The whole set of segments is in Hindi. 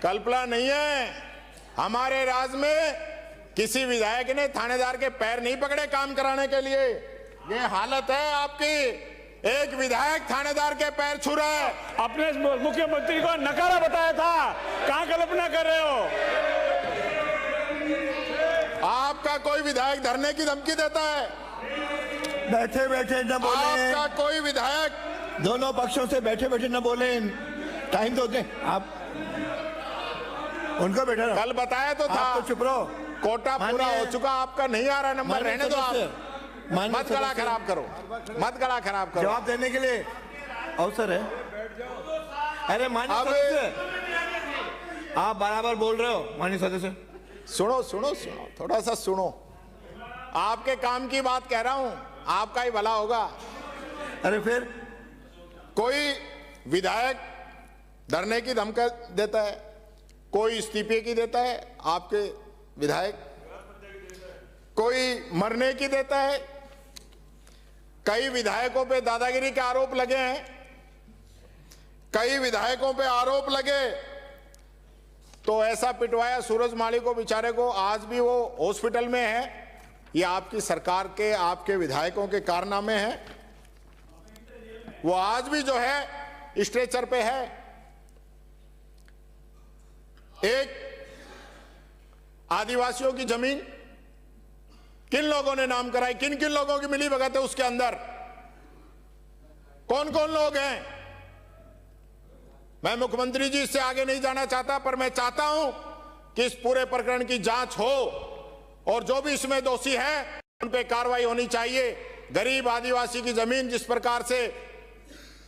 कल्पना नहीं है। हमारे राज्य में किसी विधायक ने थानेदार के पैर नहीं पकड़े काम कराने के लिए। ये हालत है आपकी, एक विधायक थानेदार के पैर छू रहा है। अपने मुख्यमंत्री को नकारा बताया था, कहां कल्पना कर रहे हो? आपका कोई विधायक धरने की धमकी देता है? बैठे बैठे न बोले। आपका कोई विधायक, दोनों पक्षों से बैठे बैठे न बोले, टाइम तो दे। आप उनको बैठा रहो। कल बताया तो था। आप तो चुप रहो। कोटा पूरा हो चुका, आपका नहीं आ रहा नंबर, रहने दो आप। मत गला खराब करो, मत गला खराब करो। जवाब देने के लिए अवसर है। अरे माननीय सदस्य, आप बराबर बोल रहे हो। माननीय सदस्य सुनो सुनो सुनो, थोड़ा सा सुनो। आपके काम की बात कह रहा हूं, आपका ही भला होगा। अरे फिर कोई विधायक धरने की धमकी देता है, कोई इस्तीफे की देता है आपके विधायक, कोई मरने की देता है। कई विधायकों पे दादागिरी के आरोप लगे हैं, कई विधायकों पे आरोप लगे तो ऐसा पिटवाया सूरजमाली को बेचारे को, आज भी वो हॉस्पिटल में है। ये आपकी सरकार के, आपके विधायकों के कारनामे हैं। वो आज भी जो है स्ट्रेचर पे है। एक आदिवासियों की जमीन किन लोगों ने नाम कराई, किन किन लोगों की मिली भगत है उसके अंदर, कौन कौन लोग हैं? मैं मुख्यमंत्री जी इससे आगे नहीं जाना चाहता, पर मैं चाहता हूं कि इस पूरे प्रकरण की जांच हो और जो भी इसमें दोषी है उन पे कार्रवाई होनी चाहिए। गरीब आदिवासी की जमीन जिस प्रकार से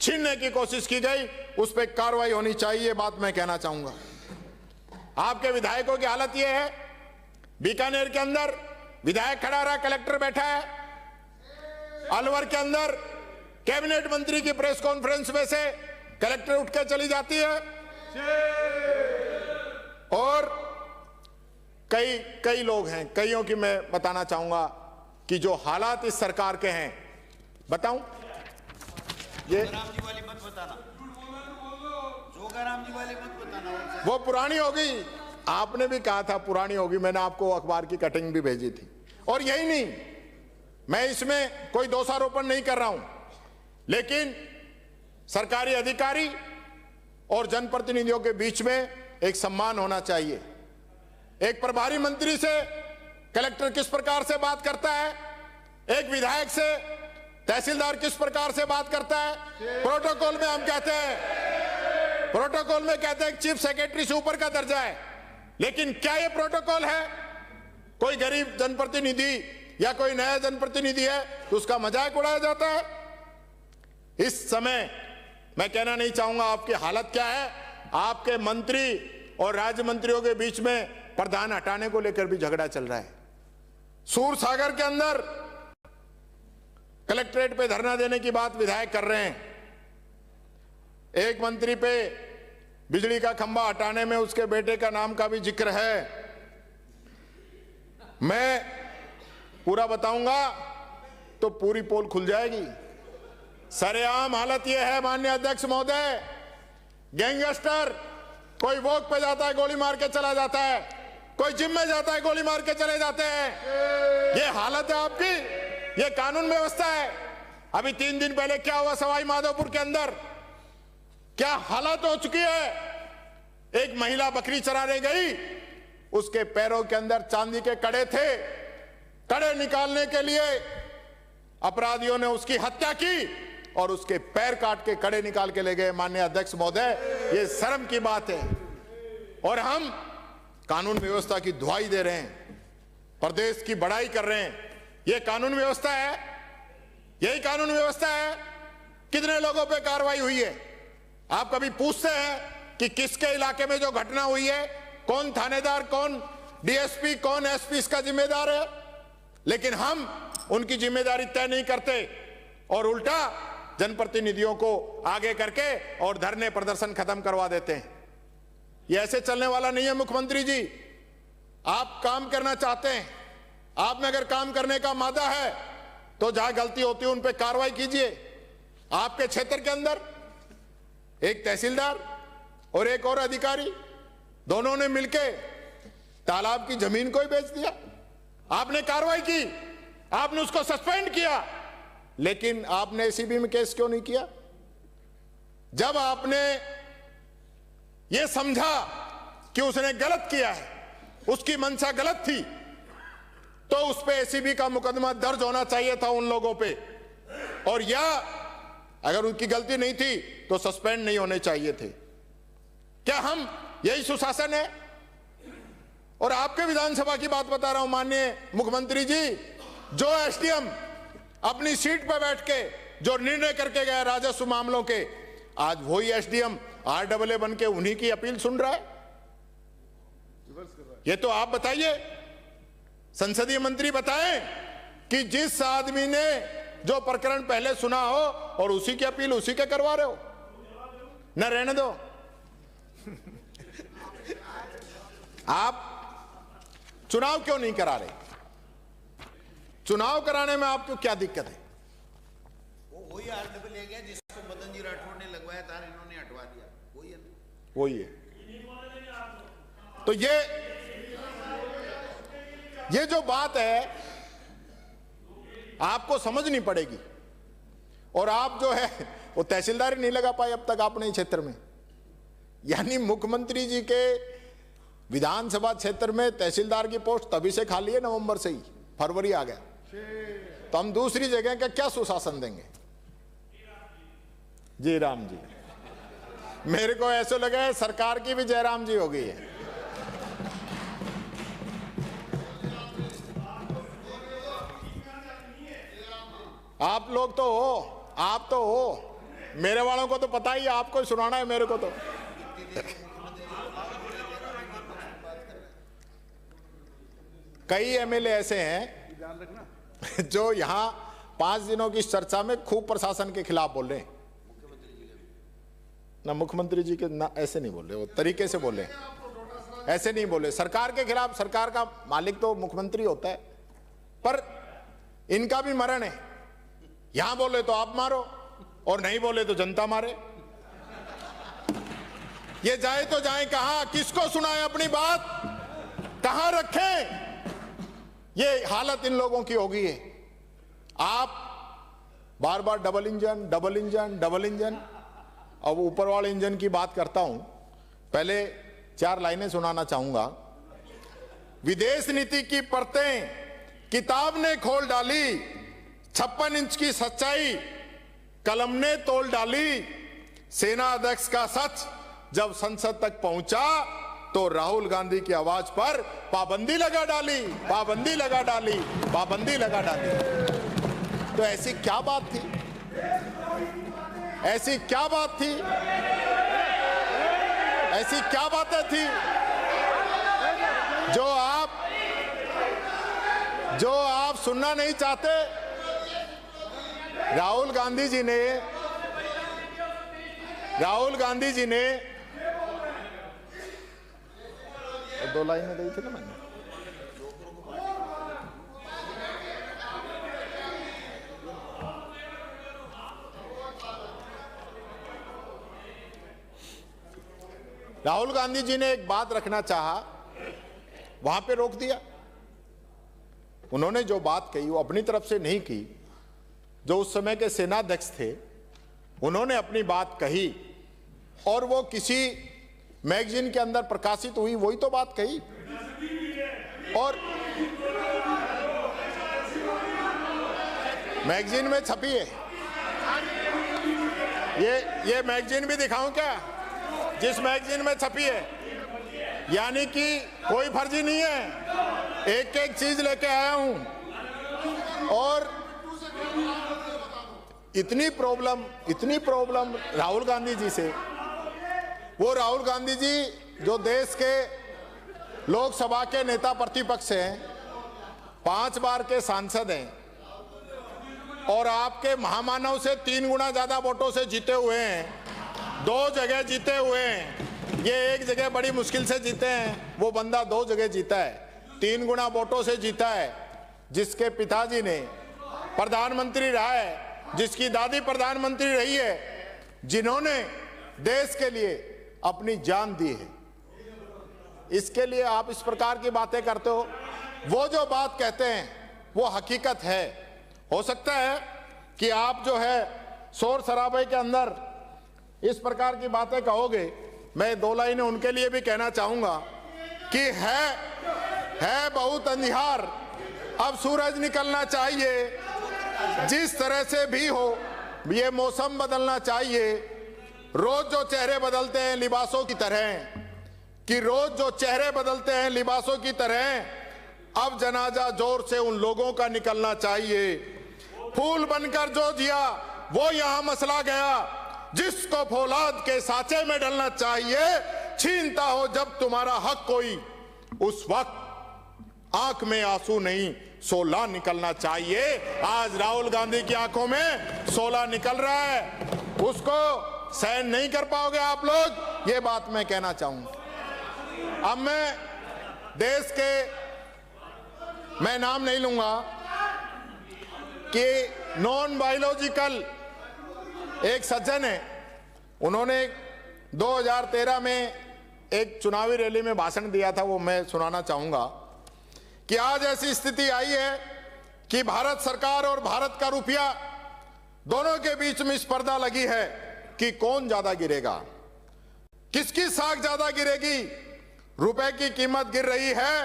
छीनने की कोशिश की गई, उस पर कार्रवाई होनी चाहिए। ये बात मैं कहना चाहूंगा। आपके विधायकों की हालत यह है, बीकानेर के अंदर विधायक खड़ा रहा, कलेक्टर बैठा है। अलवर के अंदर कैबिनेट मंत्री की प्रेस कॉन्फ्रेंस में से कलेक्टर उठ के चली जाती है। और कई लोग हैं, कईयों की मैं बताना चाहूंगा कि जो हालात इस सरकार के हैं, बताऊं ये रामजी वाली मत बताना, जोगाराम जी वाली मत बताना, वो पुरानी हो गई। आपने भी कहा था पुरानी होगी, मैंने आपको अखबार की कटिंग भी भेजी थी। और यही नहीं, मैं इसमें कोई दोषारोपण नहीं कर रहा हूं, लेकिन सरकारी अधिकारी और जनप्रतिनिधियों के बीच में एक सम्मान होना चाहिए। एक प्रभारी मंत्री से कलेक्टर किस प्रकार से बात करता है, एक विधायक से तहसीलदार किस प्रकार से बात करता है। प्रोटोकॉल में हम कहते हैं, प्रोटोकॉल में कहते हैं चीफ सेक्रेटरी से ऊपर का दर्जा है, लेकिन क्या यह प्रोटोकॉल है? कोई गरीब जनप्रतिनिधि या कोई नया जनप्रतिनिधि है तो उसका मजाक उड़ाया जाता है। इस समय मैं कहना नहीं चाहूंगा आपकी हालत क्या है। आपके मंत्री और राज्य मंत्रियों के बीच में प्रधान हटाने को लेकर भी झगड़ा चल रहा है। सूरसागर के अंदर कलेक्ट्रेट पे धरना देने की बात विधायक कर रहे हैं। एक मंत्री पे बिजली का खंभा हटाने में उसके बेटे का नाम का भी जिक्र है। मैं पूरा बताऊंगा तो पूरी पोल खुल जाएगी। सरेआम हालत यह है माननीय अध्यक्ष महोदय, गैंगस्टर कोई वॉक पे जाता है गोली मार के चला जाता है, कोई जिम में जाता है गोली मार के चले जाते हैं। ये हालत है आपकी, ये कानून व्यवस्था है। अभी 3 दिन पहले क्या हुआ सवाई माधोपुर के अंदर, क्या हालत हो चुकी है। एक महिला बकरी चराने गई, उसके पैरों के अंदर चांदी के कड़े थे। कड़े निकालने के लिए अपराधियों ने उसकी हत्या की और उसके पैर काट के कड़े निकाल के ले गए। माननीय अध्यक्ष महोदय, ये शर्म की बात है। और हम कानून व्यवस्था की दुहाई दे रहे हैं, प्रदेश की बड़ाई कर रहे हैं। ये कानून व्यवस्था है, यही कानून व्यवस्था है। कितने लोगों पे कार्रवाई हुई है? आप कभी पूछते हैं कि किसके इलाके में जो घटना हुई है, कौन थानेदार, कौन डीएसपी, कौन एसपी इसका जिम्मेदार है? लेकिन हम उनकी जिम्मेदारी तय नहीं करते और उल्टा जनप्रतिनिधियों को आगे करके और धरने प्रदर्शन खत्म करवा देते हैं। ये ऐसे चलने वाला नहीं है मुख्यमंत्री जी। आप काम करना चाहते हैं, आप में अगर काम करने का मादा है तो जहां गलती होती है उन पे कार्रवाई कीजिए। आपके क्षेत्र के अंदर एक तहसीलदार और एक और अधिकारी दोनों ने मिलके तालाब की जमीन को ही बेच दिया। आपने कार्रवाई की, आपने उसको सस्पेंड किया, लेकिन आपने एसीबी में केस क्यों नहीं किया? जब आपने यह समझा कि उसने गलत किया है, उसकी मंशा गलत थी, तो उस पे एसीबी का मुकदमा दर्ज होना चाहिए था उन लोगों पे, और या अगर उनकी गलती नहीं थी तो सस्पेंड नहीं होने चाहिए थे। क्या हम यही सुशासन है? और आपके विधानसभा की बात बता रहा हूं माननीय मुख्यमंत्री जी, जो एसडीएम अपनी सीट पर बैठ के जो निर्णय करके गया राजस्व मामलों के, आज वही एसडीएम RAA बन के उन्हीं की अपील सुन रहा है। ये तो आप बताइए, संसदीय मंत्री बताएं कि जिस आदमी ने जो प्रकरण पहले सुना हो और उसी की अपील उसी के करवा रहे हो, न रहने दो। आप चुनाव क्यों नहीं करा रहे? चुनाव कराने में आपको क्या दिक्कत है? वो वही RAA ले गया जिसको मदन जी राठौड़ ने लगवाया था, इन्होंने हटवा दिया, वही है ना? वही है। तो ये जो बात है आपको समझनी पड़ेगी। और आप जो है वो तहसीलदार ही नहीं लगा पाए अब तक आपने क्षेत्र में। यानी मुख्यमंत्री जी के विधानसभा क्षेत्र में तहसीलदार की पोस्ट तभी से खाली है, नवंबर से ही, फरवरी आ गया, तो हम दूसरी जगह का क्या सुशासन देंगे? जी राम जी, मेरे को ऐसा लगा है सरकार की भी जयराम जी हो गई है। आप लोग तो हो, आप तो हो, मेरे वालों को तो पता ही, आपको सुनाना है मेरे को तो। कई एमएलए ऐसे हैं जो यहां 5 दिनों की चर्चा में खूब प्रशासन के खिलाफ बोल रहे हैं। ना मुख्यमंत्री जी के ना ऐसे नहीं बोल रहे, वो तरीके से बोले, ऐसे नहीं बोले। सरकार के खिलाफ, सरकार का मालिक तो मुख्यमंत्री होता है, पर इनका भी मरण है। यहां बोले तो आप मारो और नहीं बोले तो जनता मारे। ये जाए तो जाए कहां, किसको सुनाए अपनी बात, कहां रखें? ये हालत इन लोगों की हो गई है। आप बार बार double engine, double engine, double engine. अब ऊपर वाले इंजन की बात करता हूं, पहले 4 लाइनें सुनाना चाहूंगा। विदेश नीति की परतें किताब ने खोल डाली, 56 इंच की सच्चाई कलम ने तोल डाली। सेना अध्यक्ष का सच जब संसद तक पहुंचा तो राहुल गांधी की आवाज पर पाबंदी लगा डाली, पाबंदी लगा डाली, पाबंदी लगा डाली। तो ऐसी क्या बात थी, ऐसी क्या बात थी, ऐसी क्या बातें थी जो आप सुनना नहीं चाहते? राहुल गांधी जी ने 2 लाइनें दी थी ना मैंने। राहुल गांधी जी ने एक बात रखना चाहा, वहां पे रोक दिया। उन्होंने जो बात कही वो अपनी तरफ से नहीं की, जो उस समय के सेनाध्यक्ष थे उन्होंने अपनी बात कही और वो किसी मैगजीन के अंदर प्रकाशित हुई, वही तो बात कही। और मैगजीन में छपी है, ये मैगजीन भी दिखाऊं क्या, जिस मैगजीन में छपी है? यानी कि कोई फर्जी नहीं है, एक एक चीज लेके आया हूं। और इतनी प्रॉब्लम राहुल गांधी जी से, वो राहुल गांधी जी जो देश के लोकसभा के नेता प्रतिपक्ष हैं, 5 बार के सांसद हैं और आपके महामानव से 3 गुना ज्यादा वोटों से जीते हुए हैं, 2 जगह जीते हुए हैं। ये एक जगह बड़ी मुश्किल से जीते हैं, वो बंदा 2 जगह जीता है, 3 गुना वोटों से जीता है। जिसके पिताजी ने प्रधानमंत्री रहा है, जिसकी दादी प्रधानमंत्री रही है, जिन्होंने देश के लिए अपनी जान दी है, इसके लिए आप इस प्रकार की बातें करते हो। वो जो बात कहते हैं वो हकीकत है। हो सकता है कि आप जो है शोर शराबे के अंदर इस प्रकार की बातें कहोगे। मैं दो लाइनें उनके लिए भी कहना चाहूंगा कि है बहुत अंधियार, अब सूरज निकलना चाहिए। जिस तरह से भी हो ये मौसम बदलना चाहिए। रोज जो चेहरे बदलते हैं लिबासों की तरह, कि रोज जो चेहरे बदलते हैं लिबासों की तरह, अब जनाजा जोर से उन लोगों का निकलना चाहिए। फूल बनकर जो जिया वो यहां मसला गया, जिसको फौलाद के साचे में डलना चाहिए। छीनता हो जब तुम्हारा हक कोई, उस वक्त आंख में आंसू नहीं सोला निकलना चाहिए। आज राहुल गांधी की आंखों में सोला निकल रहा है, उसको सहन नहीं कर पाओगे आप लोग, ये बात मैं कहना चाहूंगा। अब मैं देश के, मैं नाम नहीं लूंगा, कि नॉन बायोलॉजिकल एक सज्जन है, उन्होंने 2013 में एक चुनावी रैली में भाषण दिया था, वो मैं सुनाना चाहूंगा कि आज ऐसी स्थिति आई है कि भारत सरकार और भारत का रुपया दोनों के बीच में स्पर्धा लगी है कि कौन ज्यादा गिरेगा, किसकी साख ज्यादा गिरेगी। रुपए की कीमत गिर रही है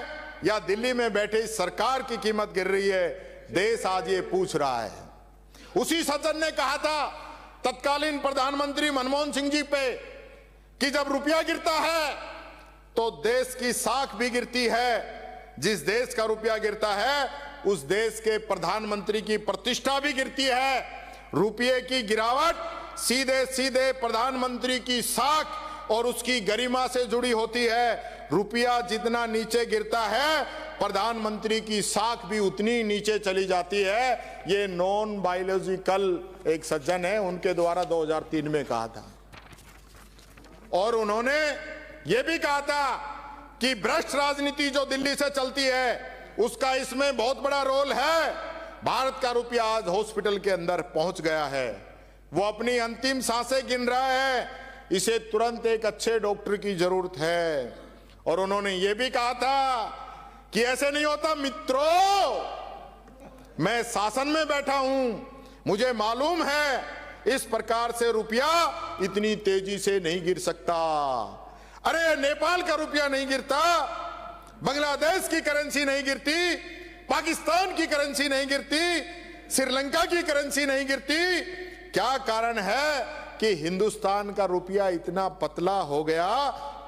या दिल्ली में बैठे सरकार की कीमत गिर रही है, देश आज ये पूछ रहा है। उसी सज्जन ने कहा था तत्कालीन प्रधानमंत्री मनमोहन सिंह जी पे कि जब रुपया गिरता है तो देश की साख भी गिरती है। जिस देश का रुपया गिरता है उस देश के प्रधानमंत्री की प्रतिष्ठा भी गिरती है। रुपये की गिरावट सीधे सीधे प्रधानमंत्री की साख और उसकी गरिमा से जुड़ी होती है। रुपया जितना नीचे गिरता है प्रधानमंत्री की साख भी उतनी नीचे चली जाती है। ये नॉन बायोलॉजिकल एक सज्जन है, उनके द्वारा 2003 में कहा था। और उन्होंने ये भी कहा था कि भ्रष्ट राजनीति जो दिल्ली से चलती है उसका इसमें बहुत बड़ा रोल है। भारत का रुपया आज हॉस्पिटल के अंदर पहुंच गया है, वो अपनी अंतिम सांसें गिन रहा है, इसे तुरंत एक अच्छे डॉक्टर की जरूरत है। और उन्होंने ये भी कहा था कि ऐसे नहीं होता मित्रों, मैं शासन में बैठा हूं, मुझे मालूम है इस प्रकार से रुपया इतनी तेजी से नहीं गिर सकता। अरे नेपाल का रुपया नहीं गिरता, बांग्लादेश की करेंसी नहीं गिरती, पाकिस्तान की करेंसी नहीं गिरती, श्रीलंका की करेंसी नहीं गिरती। क्या कारण है कि हिंदुस्तान का रुपया इतना पतला हो गया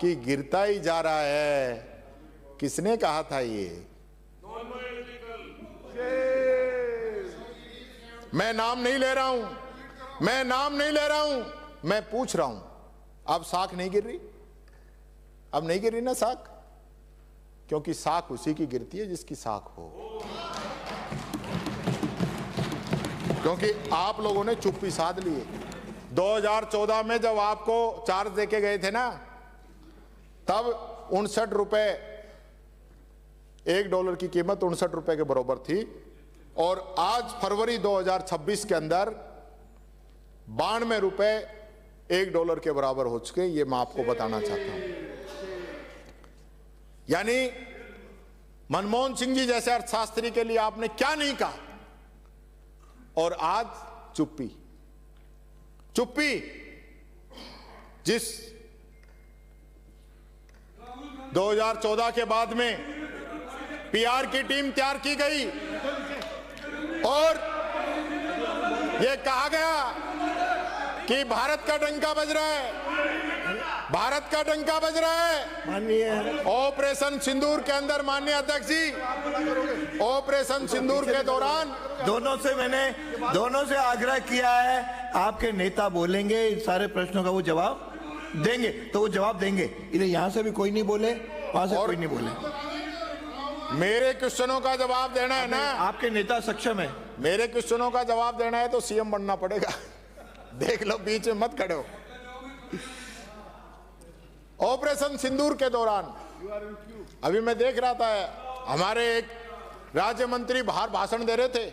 कि गिरता ही जा रहा है। किसने कहा था ये? मैं नाम नहीं ले रहा हूं, मैं नाम नहीं ले रहा हूं, मैं पूछ रहा हूं। अब साख नहीं गिर रही, अब नहीं गिर रही ना साख, क्योंकि साख उसी की गिरती है जिसकी साख हो। क्योंकि आप लोगों ने चुप्पी साध ली है। 2014 में जब आपको चार्ज देके गए थे ना, तब 59 रुपए, $1 की कीमत 59 रुपए के बराबर थी। और आज फरवरी 2026 के अंदर 92 रुपए $1 के बराबर हो चुके। ये मैं आपको बताना चाहता हूं। यानी मनमोहन सिंह जी जैसे अर्थशास्त्री के लिए आपने क्या नहीं कहा, और आज चुप्पी। चुप्पी जिस 2014 के बाद में पीआर की टीम तैयार की गई और यह कहा गया कि भारत का डंका बज रहा है, भारत का डंका बज रहा है। माननीय ऑपरेशन सिंदूर के अंदर माननीय अध्यक्ष जी, ऑपरेशन सिंदूर के दौरान दोनों से आग्रह किया है, आपके नेता बोलेंगे, इन सारे प्रश्नों का वो जवाब देंगे, तो वो जवाब देंगे। इधर यहां से भी कोई नहीं बोले, वहां से कोई नहीं बोले। मेरे क्वेश्चनों का जवाब देना है ना, आपके नेता सक्षम है। मेरे क्वेश्चनों का जवाब देना है तो सीएम बनना पड़ेगा। देख लो, बीच में मत खड़े हो। ऑपरेशन सिंदूर के दौरान अभी मैं देख रहा था, हमारे एक राज्य मंत्री बाहर भाषण दे रहे थे,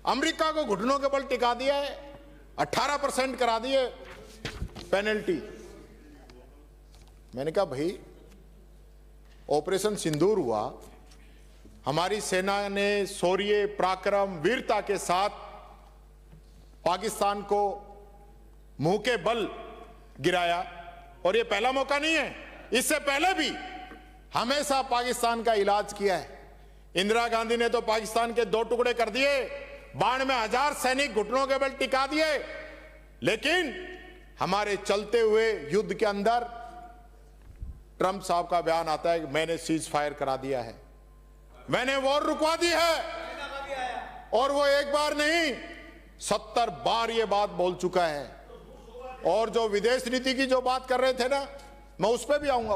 अमेरिका को घुटनों के बल टिका दिया है, 18% करा दिए पेनल्टी। मैंने कहा भाई ऑपरेशन सिंदूर हुआ, हमारी सेना ने शौर्य, पराक्रम, वीरता के साथ पाकिस्तान को मुंह के बल गिराया। और ये पहला मौका नहीं है, इससे पहले भी हमेशा पाकिस्तान का इलाज किया है। इंदिरा गांधी ने तो पाकिस्तान के 2 टुकड़े कर दिए, बाढ़ में 1000 सैनिक घुटनों के बल टिका दिए, लेकिन हमारे चलते हुए युद्ध के अंदर ट्रंप साहब का बयान आता है कि मैंने सीज फायर करा दिया है, मैंने वॉर रुकवा दी है। और वो एक बार नहीं 70 बार ये बात बोल चुका है। और जो विदेश नीति की जो बात कर रहे थे ना, मैं उस पर भी आऊंगा,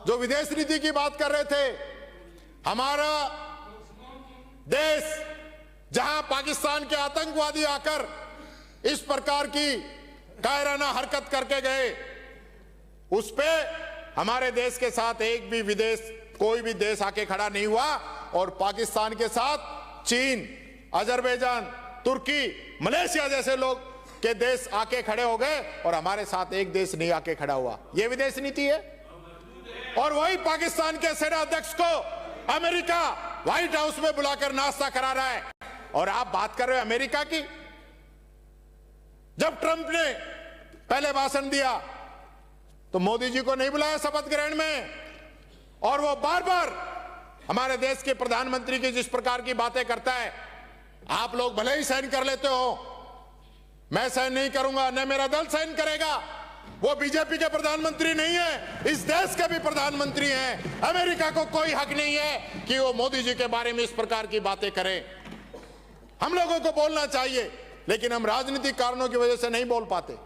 जो विदेश नीति की बात कर रहे थे, हमारा देश जहां पाकिस्तान के आतंकवादी आकर इस प्रकार की कायराना हरकत करके गए, उस पे हमारे देश के साथ एक भी कोई भी देश आके खड़ा नहीं हुआ। और पाकिस्तान के साथ चीन, अजरबैजान, तुर्की, मलेशिया जैसे लोग के देश आके खड़े हो गए और हमारे साथ एक देश नहीं आके खड़ा हुआ। यह विदेश नीति है। और वही पाकिस्तान के सेना अध्यक्ष को अमेरिका व्हाइट हाउस में बुलाकर नाश्ता करा रहा है। और आप बात कर रहे हो अमेरिका की। जब ट्रंप ने पहले भाषण दिया तो मोदी जी को नहीं बुलाया शपथ ग्रहण में, और वो बार बार हमारे देश के प्रधानमंत्री की जिस प्रकार की बातें करता है, आप लोग भले ही सहन कर लेते हो, मैं सहन नहीं करूंगा, न मेरा दल सहन करेगा। वो बीजेपी के प्रधानमंत्री नहीं है, इस देश के भी प्रधानमंत्री हैं। अमेरिका को कोई हक नहीं है कि वो मोदी जी के बारे में इस प्रकार की बातें करें। हम लोगों को बोलना चाहिए, लेकिन हम राजनीतिक कारणों की वजह से नहीं बोल पाते।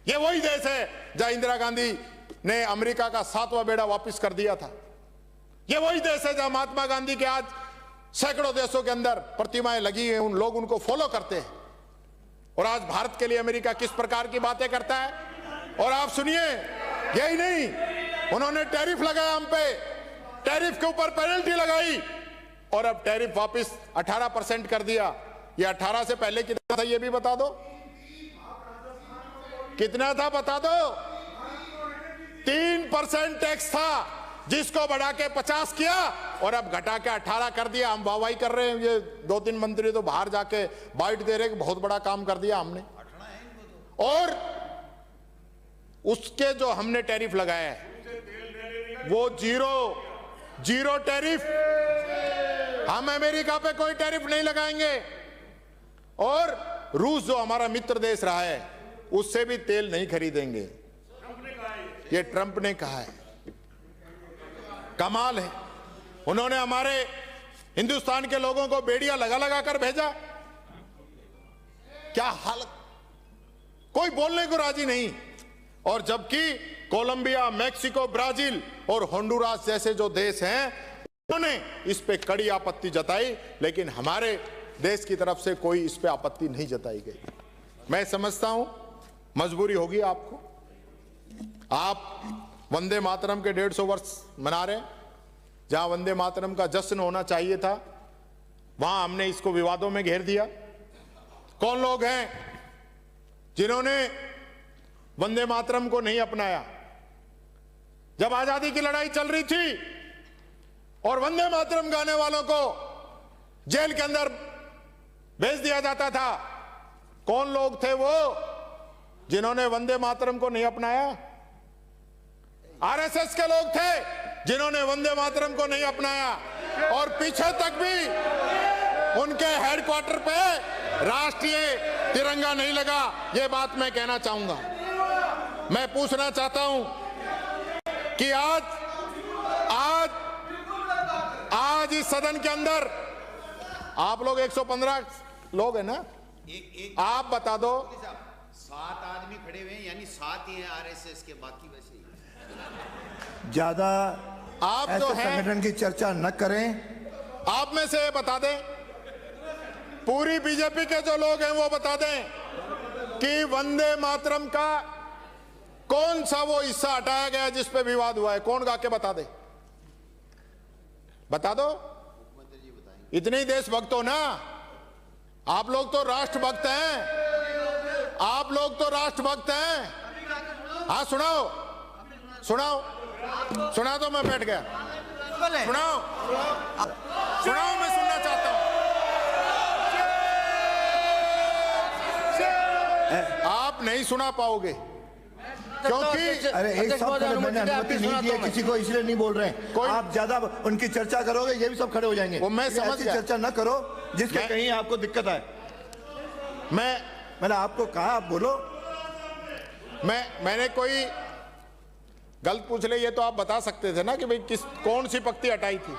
ये वही देश है जहां इंदिरा गांधी ने अमेरिका का 7वां बेड़ा वापस कर दिया था। ये वही देश है जहां महात्मा गांधी के आज सैकड़ों देशों के अंदर प्रतिमाएं लगी हैं, उन लोग उनको फॉलो करते हैं। और आज भारत के लिए अमेरिका किस प्रकार की बातें करता है। और आप सुनिए, यही नहीं, उन्होंने टैरिफ लगाया हम पे, टैरिफ के ऊपर पेनल्टी लगाई, और अब टैरिफ वापस 18% कर दिया। ये 18 से पहले कितना था ये भी बता दो, कितना था बता दो। 3% टैक्स था, जिसको बढ़ा के 50 किया और अब घटा के 18 कर दिया। हम वाहवाही कर रहे हैं, ये 2-3 मंत्री तो बाहर जाके बाइट दे रहे हैं कि बहुत बड़ा काम कर दिया हमने। और उसके जो हमने टैरिफ लगाया है वो जीरो टैरिफ, हम अमेरिका पे कोई टैरिफ नहीं लगाएंगे। और रूस जो हमारा मित्र देश रहा है, उससे भी तेल नहीं खरीदेंगे। ये ट्रंप ने कहा है। कमाल है, उन्होंने हमारे हिंदुस्तान के लोगों को बेड़ियां लगा कर भेजा। क्या हालत, कोई बोलने को राजी नहीं। और जबकि कोलंबिया, मैक्सिको, ब्राजील और होंडुरास जैसे जो देश हैं, उन्होंने इस पे कड़ी आपत्ति जताई, लेकिन हमारे देश की तरफ से कोई इस पे आपत्ति नहीं जताई गई। मैं समझता हूं मजबूरी होगी आपको। आप वंदे मातरम के 150 वर्ष मना रहे हैं। जहां वंदे मातरम का जश्न होना चाहिए था, वहां हमने इसको विवादों में घेर दिया। कौन लोग हैं जिन्होंने वंदे मातरम को नहीं अपनाया? जब आजादी की लड़ाई चल रही थी और वंदे मातरम गाने वालों को जेल के अंदर भेज दिया जाता था, कौन लोग थे वो जिन्होंने वंदे मातरम को नहीं अपनाया? आरएसएस के लोग थे जिन्होंने वंदे मातरम को नहीं अपनाया। और पीछे तक भी उनके हेडक्वार्टर पे राष्ट्रीय तिरंगा नहीं लगा। ये बात मैं कहना चाहूंगा। मैं पूछना चाहता हूं कि आज इस सदन के अंदर आप लोग 115 लोग हैं ना, आप बता दो। 7 आदमी खड़े हुए हैं, यानी 7 ही हैं आरएसएस के, बाकी वैसे ही। ज्यादा आप ऐसे जो हैं संगठन की चर्चा न करें। आप में से बता दें, पूरी बीजेपी के जो लोग हैं वो बता दें कि वंदे मातरम का कौन सा वो हिस्सा हटाया गया जिस पे विवाद हुआ है? कौन गा के बता दे, बता दो। इतने ही देशभक्त हो ना आप लोग, तो राष्ट्रभक्त हैं आप लोग, तो राष्ट्रभक्त हैं। हाँ सुनाओ। सुना दो, मैं बैठ गया। सुनाओ, सुनाओ, मैं सुनना चाहता हूं। आप नहीं सुना पाओगे क्योंकि अरे एक सब खड़े, मैंने अनुमति नहीं दी है किसी को, इसलिए नहीं बोल रहे हैं। आप ज्यादा उनकी चर्चा करोगे, ये भी सब खड़े हो जाएंगे। वो मैं समझ गया। चर्चा न करो जिसके कहीं आपको दिक्कत आए। मैंने आपको कहा आप बोलो। मैंने कोई गलत पूछ ले ये तो आप बता सकते थे ना कि भाई कौन सी पंक्ति हटाई थी।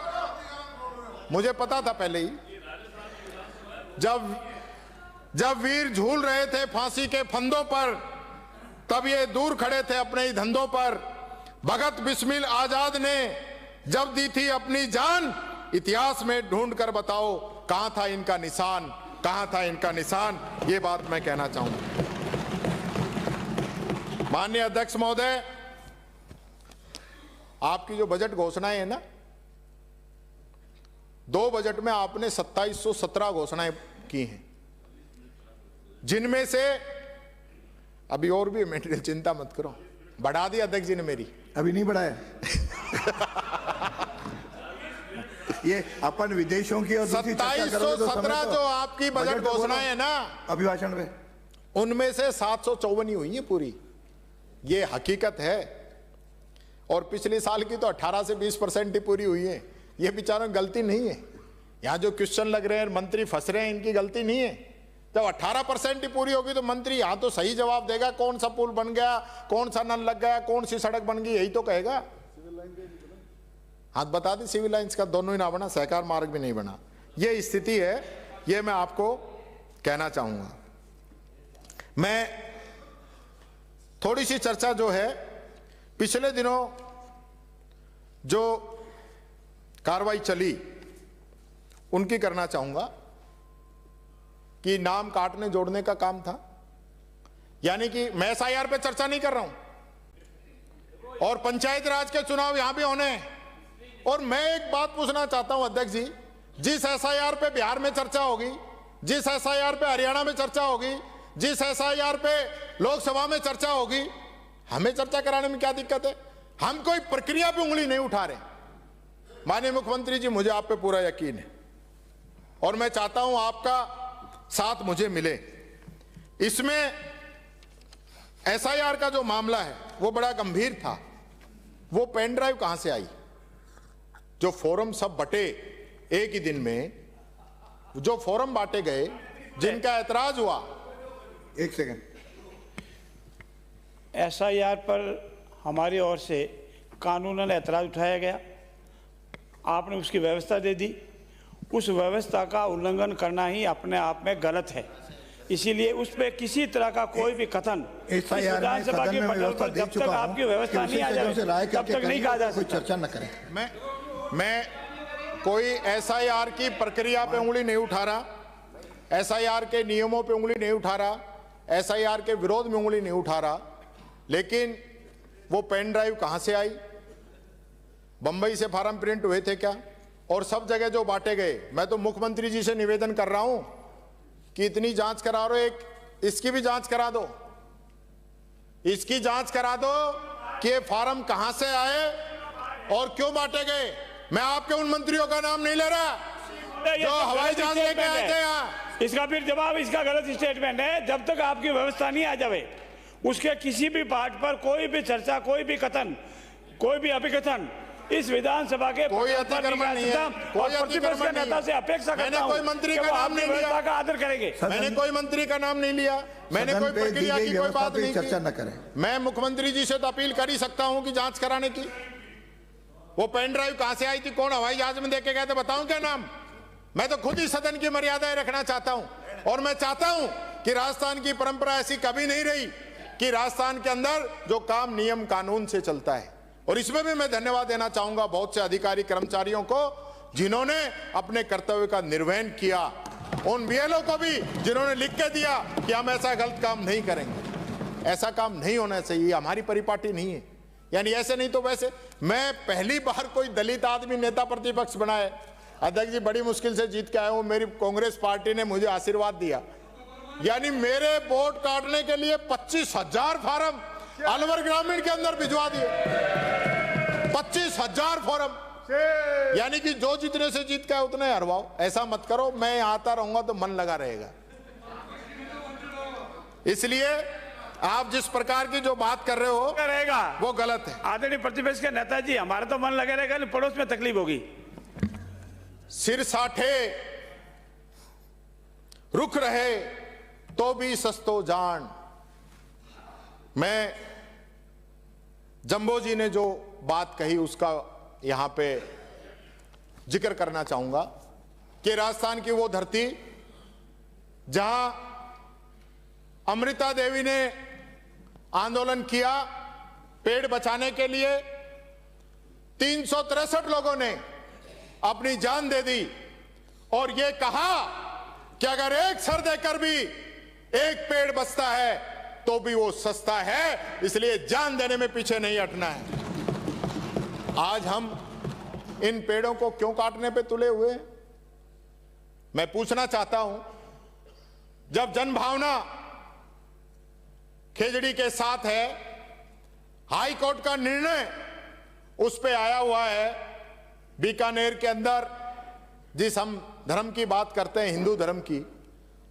मुझे पता था पहले ही। जब वीर झूल रहे थे फांसी के फंदों पर, तब ये दूर खड़े थे अपने ही धंधों पर। भगत बिस्मिल आजाद ने जब दी थी अपनी जान, इतिहास में ढूंढ कर बताओ कहां था इनका निशान, कहां था इनका निशान। ये बात मैं कहना चाहूंगा। माननीय अध्यक्ष महोदय, आपकी जो बजट घोषणाएं है ना, 2 बजट में आपने 2717 घोषणाएं की हैं, जिनमें से अभी और भी मेटेरियल, चिंता मत करो, बढ़ा दी अध्यक्ष जी ने मेरी। अभी नहीं बढ़ाया। ये अपन विदेशों की और 2717 जो आपकी बजट घोषणाएं है ना अभिभाषण में, उनमें से 754 ही हुई है पूरी। ये हकीकत है। और पिछले साल की तो 18 से 20% ही पूरी हुई है। ये बेचारों की गलती नहीं है। यहाँ जो क्वेश्चन लग रहे हैं, मंत्री फंस रहे हैं, इनकी गलती नहीं है। जब 18% ही पूरी होगी तो मंत्री यहाँ तो सही जवाब देगा, कौन सा पुल बन गया, कौन सा नल लग गया, कौन सी सड़क बन गई, यही तो कहेगा। हाथ बता दी, सिविल लाइंस का दोनों ही ना बना, सहकार मार्ग भी नहीं बना। ये स्थिति है, ये मैं आपको कहना चाहूंगा। मैं थोड़ी सी चर्चा जो है पिछले दिनों जो कार्रवाई चली उनकी करना चाहूंगा कि नाम काटने जोड़ने का काम था। यानी कि मैं SIR पे चर्चा नहीं कर रहा हूं, और पंचायत राज के चुनाव यहां भी होने हैं। और मैं एक बात पूछना चाहता हूं अध्यक्ष जी, जिस SIR पे बिहार में चर्चा होगी, जिस SIR पे हरियाणा में चर्चा होगी, जिस SIR पे लोकसभा में चर्चा होगी, हमें चर्चा कराने में क्या दिक्कत है? हम कोई प्रक्रिया पे उंगली नहीं उठा रहे। माननीय मुख्यमंत्री जी, मुझे आप पे पूरा यकीन है और मैं चाहता हूं आपका साथ मुझे मिले। इसमें SIR का जो मामला है वो बड़ा गंभीर था। वो पेन ड्राइव कहां से आई? जो फॉर्म सब बटे एक ही दिन में, जो फॉर्म बांटे गए, जिनका ऐतराज हुआ। एक सेकंड। SIR पर हमारी ओर से कानूनन ऐतराज उठाया गया, आपने उसकी व्यवस्था दे दी। उस व्यवस्था का उल्लंघन करना ही अपने आप में गलत है। इसीलिए उस पर किसी तरह का कोई भी कथन विधानसभा के पटल पर जब तक आपकी व्यवस्था नहीं आ जाए तब तक नहीं कहा जा सकता। चर्चा न करें। मैं कोई SIR की प्रक्रिया पे उंगली नहीं उठा रहा, SIR के नियमों पे उंगली नहीं उठा रहा, SIR के विरोध में उंगली नहीं उठा रहा। लेकिन वो पेन ड्राइव कहां से आई? बंबई से फार्म प्रिंट हुए थे क्या? और सब जगह जो बांटे गए, मैं तो मुख्यमंत्री जी से निवेदन कर रहा हूं कि इतनी जांच करा दो, एक इसकी भी जांच करा दो, इसकी जांच करा दो कि ये फार्म कहां से आए और क्यों बांटे गए। मैं आपके उन मंत्रियों का नाम नहीं ले रहा जो हवाई जहाज लेके आए थे यहाँ। इसका फिर जवाब, इसका गलत स्टेटमेंट है। जब तक आपकी व्यवस्था नहीं आ जाए, उसके किसी भी पार्ट पर कोई भी चर्चा, कोई भी कथन, कोई भी अभिकथन इस विधानसभा के कोई अतिक्रमण नहीं है, कोई प्रतिपक्ष के नेता से अपेक्षा करता हूं, कोई मंत्री का नाम नहीं लिया, का आदर करेंगे। मैंने कोई मंत्री का नाम नहीं लिया, मैंने कोई प्रक्रिया की कोई बात नहीं चर्चा न करें। मैं मुख्यमंत्री जी से तो अपील कर ही सकता हूं कि जांच कराने की। वो पेन ड्राइव कहां से आई थी, कौन हवाई जहाज में देके गए थे, बताऊं क्या नाम? मैं तो खुद ही सदन की मर्यादाएं रखना चाहता हूं। और मैं चाहता हूं कि राजस्थान की परंपरा ऐसी कभी नहीं रही कि राजस्थान के अंदर जो काम नियम कानून से चलता है। और इसमें भी मैं धन्यवाद देना चाहूंगा बहुत से अधिकारी कर्मचारियों को जिन्होंने अपने कर्तव्य का निर्वहन किया, उन BLO को भी जिन्होंने लिख के दिया कि हम ऐसा गलत काम नहीं करेंगे। ऐसा काम नहीं होना चाहिए, हमारी परिपाटी नहीं है। यानी ऐसे नहीं तो वैसे। मैं पहली बार कोई दलित आदमी नेता प्रतिपक्ष बनाए। अध्यक्ष जी, बड़ी मुश्किल से जीत के आया हूं, मेरी कांग्रेस पार्टी ने मुझे आशीर्वाद दिया। यानी मेरे वोट काटने के लिए 25,000 फार्म अलवर ग्रामीण के अंदर भिजवा दिए। 25,000 फोरम, यानी कि जो जितने से जीत का है उतने हरवाओ। ऐसा मत करो, मैं आता रहूंगा तो मन लगा रहेगा। इसलिए आप जिस प्रकार की जो बात कर रहे हो रहेगा वो गलत है। आदरणीय प्रतिपक्ष के नेता जी, हमारा तो मन लगे रहेगा, लेकिन पड़ोस में तकलीफ होगी। सिर साठे रुख रहे तो भी सस्तो जान। मैं जंबो जी ने जो बात कही उसका यहां पे जिक्र करना चाहूंगा कि राजस्थान की वो धरती जहां अमृता देवी ने आंदोलन किया पेड़ बचाने के लिए, 363 लोगों ने अपनी जान दे दी और ये कहा कि अगर एक सर देकर भी एक पेड़ बचता है तो भी वो सस्ता है, इसलिए जान देने में पीछे नहीं हटना है। आज हम इन पेड़ों को क्यों काटने पे तुले हुए हैं? मैं पूछना चाहता हूं, जब जनभावना खेजड़ी के साथ है, हाई कोर्ट का निर्णय उस पे आया हुआ है, बीकानेर के अंदर जिस हम धर्म की बात करते हैं, हिंदू धर्म की,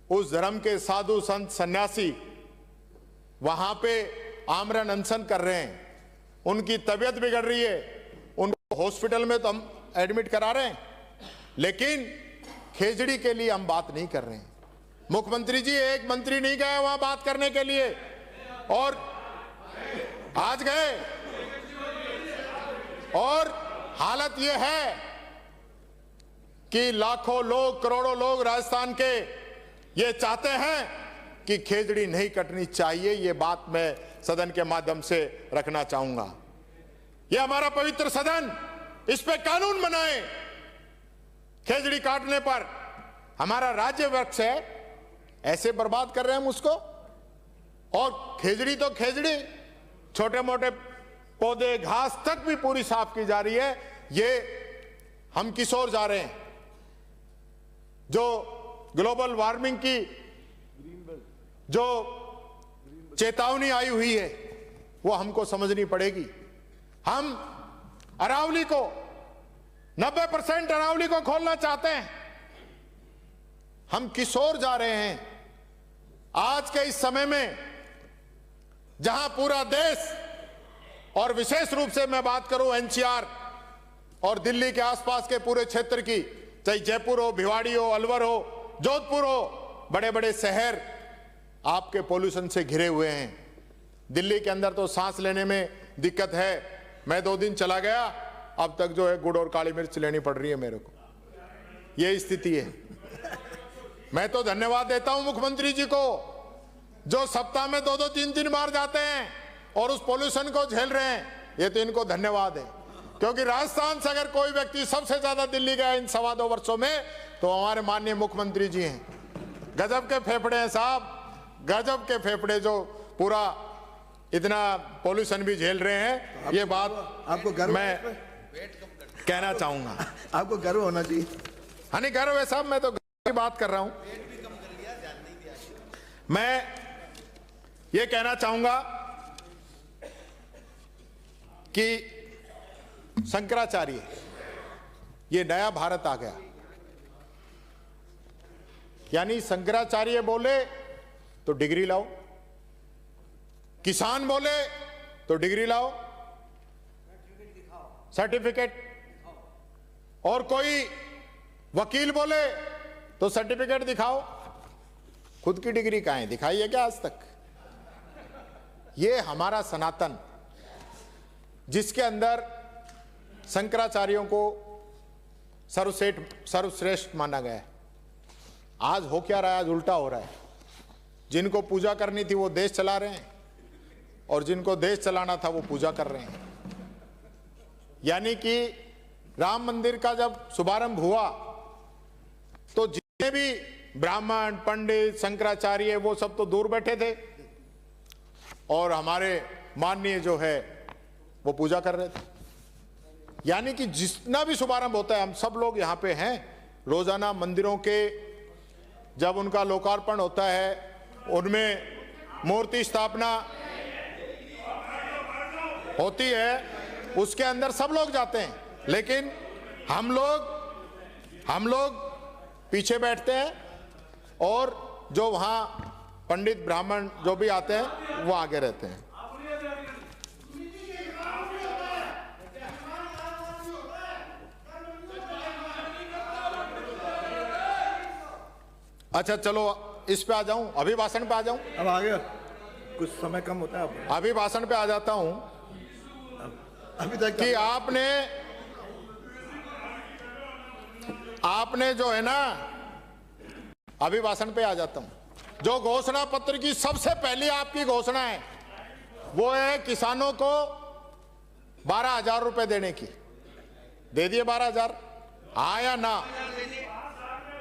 उस धर्म के साधु संत सन्यासी वहां पे आमरण अनशन कर रहे हैं, उनकी तबीयत बिगड़ रही है, उनको हॉस्पिटल में तो हम एडमिट करा रहे हैं, लेकिन खेजड़ी के लिए हम बात नहीं कर रहे हैं। मुख्यमंत्री जी, एक मंत्री नहीं गए वहां बात करने के लिए, और आज गए, और हालत यह है कि लाखों लोग, करोड़ों लोग राजस्थान के ये चाहते हैं कि खेजड़ी नहीं कटनी चाहिए। ये बात मैं सदन के माध्यम से रखना चाहूंगा। ये हमारा पवित्र सदन, इस पे कानून बनाए। खेजड़ी काटने पर हमारा राज्य वृक्ष है, ऐसे बर्बाद कर रहे हैं हम उसको। और खेजड़ी तो खेजड़ी, छोटे मोटे पौधे घास तक भी पूरी साफ की जा रही है। ये हम किस ओर जा रहे हैं? जो ग्लोबल वार्मिंग की जो चेतावनी आई हुई है वो हमको समझनी पड़ेगी। हम अरावली को 90% अरावली को खोलना चाहते हैं। हम किस ओर जा रहे हैं? आज के इस समय में जहां पूरा देश, और विशेष रूप से मैं बात करूं एनसीआर और दिल्ली के आसपास के पूरे क्षेत्र की, चाहे जयपुर हो, भिवाड़ी हो, अलवर हो, जोधपुर हो, बड़े बड़े शहर आपके पोल्यूशन से घिरे हुए हैं। दिल्ली के अंदर तो सांस लेने में दिक्कत है। मैं 2 दिन चला गया, अब तक जो है गुड़ और काली मिर्च लेनी पड़ रही है मेरे को। ये स्थिति है। मैं तो धन्यवाद देता हूं मुख्यमंत्री जी को, जो सप्ताह में 2-2, 3-3 बार जाते हैं और उस पोल्यूशन को झेल रहे हैं। ये तो इनको धन्यवाद है, क्योंकि राजस्थान से अगर कोई व्यक्ति सबसे ज्यादा दिल्ली गया इन 2.25 वर्षों में तो हमारे माननीय मुख्यमंत्री जी हैं। गजब के फेफड़े हैं साहब, गजब के फेफड़े, जो पूरा इतना पोल्यूशन भी झेल रहे हैं। ये बात आपको गर्व, मैं कहना चाहूंगा। आपको गर्व होना चाहिए। हाँ, नहीं गर्व है साहब, मैं तो की बात कर रहा हूं। मैं ये कहना चाहूंगा कि शंकराचार्य, ये नया भारत आ गया। यानी शंकराचार्य बोले तो डिग्री लाओ, किसान बोले तो डिग्री लाओ, सर्टिफिकेट, और कोई वकील बोले तो सर्टिफिकेट दिखाओ। खुद की डिग्री कहां है? दिखाई है क्या आज तक? ये हमारा सनातन, जिसके अंदर शंकराचार्यों को सर्वश्रेष्ठ माना गया है, आज हो क्या रहा है? आज उल्टा हो रहा है। जिनको पूजा करनी थी वो देश चला रहे हैं, और जिनको देश चलाना था वो पूजा कर रहे हैं। यानी कि राम मंदिर का जब शुभारंभ हुआ तो जितने भी ब्राह्मण, पंडित, शंकराचार्य, वो सब तो दूर बैठे थे, और हमारे माननीय जो है वो पूजा कर रहे थे। यानी कि जितना भी शुभारंभ होता है, हम सब लोग यहाँ पे हैं। रोजाना मंदिरों के जब उनका लोकार्पण होता है, उनमें मूर्ति स्थापना होती है, उसके अंदर सब लोग जाते हैं, लेकिन हम लोग पीछे बैठते हैं और जो वहां पंडित ब्राह्मण जो भी आते हैं वो आगे रहते हैं। अच्छा चलो इस पे आ जाऊं, अभिभाषण पे आ जाऊं। अब आगे कुछ समय कम होता है, अभिभाषण पे आ जाता हूं अभी तक कि आपने जो है ना, अभिभाषण पे आ जाता हूं। जो घोषणा पत्र की सबसे पहली आपकी घोषणा है वो है किसानों को 12,000 रुपए देने की। दे दिए 12,000? आया ना?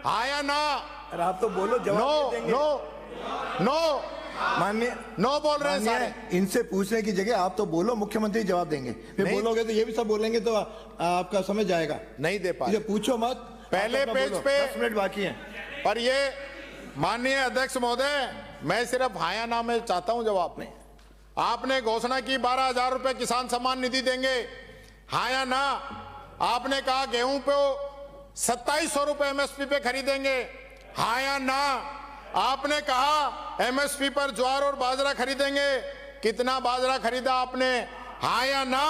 आया ना? अरे आप तो बोलो, जवाब नो देंगे। नो माननीय नो बोल रहे हैं सारे। इनसे पूछने की जगह आप तो बोलो, मुख्यमंत्री जवाब देंगे। फिर बोलोगे तो ये भी सब बोलेंगे तो आपका समय जाएगा। नहीं दे पाए। पूछो मत, पहले पेज पे 10 मिनट बाकी हैं। पर ये माननीय अध्यक्ष महोदय, मैं सिर्फ हाया ना में चाहता हूं जवाब में। आपने घोषणा की 12,000 रुपए किसान सम्मान निधि देंगे, हाया ना? आपने कहा गेहूं पे 2700 रुपए एमएसपी पे खरीदेंगे, हाया ना? आपने कहा एमएसपी पर ज्वार और बाजरा खरीदेंगे, कितना बाजरा खरीदा आपने, हाया ना?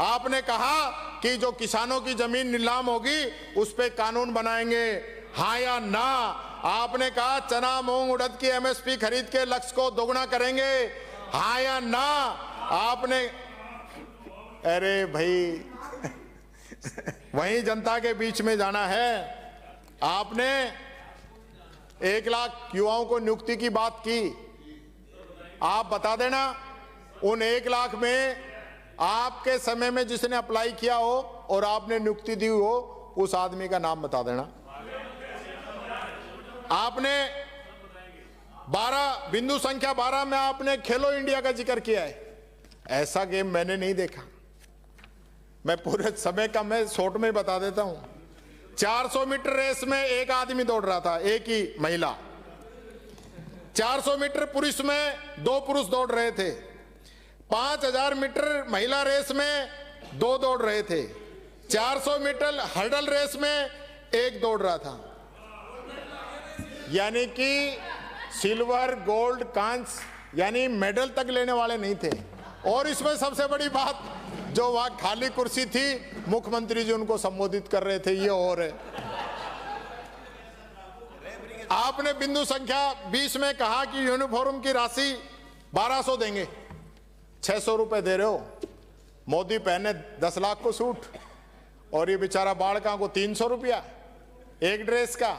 आपने कहा कि जो किसानों की जमीन नीलाम होगी उस पे कानून बनाएंगे, हाया ना? आपने कहा चना मूंग उड़द की एमएसपी खरीद के लक्ष्य को दोगुना करेंगे, हाया ना? आपने, अरे भाई वहीं जनता के बीच में जाना है। आपने 1 लाख युवाओं को नियुक्ति की बात की। आप बता देना उन 1 लाख में आपके समय में जिसने अप्लाई किया हो और आपने नियुक्ति दी हो उस आदमी का नाम बता देना। आपने 12 बिंदु संख्या 12 में आपने खेलो इंडिया का जिक्र किया है। ऐसा गेम मैंने नहीं देखा। मैं पूरे समय का मैं शॉर्ट में बता देता हूं। 400 मीटर रेस में एक आदमी दौड़ रहा था, एक ही महिला। 400 मीटर पुरुष में 2 पुरुष दौड़ रहे थे। 5000 मीटर महिला रेस में 2 दौड़ रहे थे। 400 मीटर हर्डल रेस में 1 दौड़ रहा था। यानी कि सिल्वर, गोल्ड, कांस्य यानी मेडल तक लेने वाले नहीं थे। और इसमें सबसे बड़ी बात, जो वहां खाली कुर्सी थी, मुख्यमंत्री जी उनको संबोधित कर रहे थे, ये और है। आपने बिंदु संख्या 20 में कहा कि यूनिफॉर्म की राशि 1200 देंगे, 600 रुपए दे रहे हो। मोदी पहने 10 लाख को सूट और ये बेचारा बाढ़का को 300 रुपया एक ड्रेस का,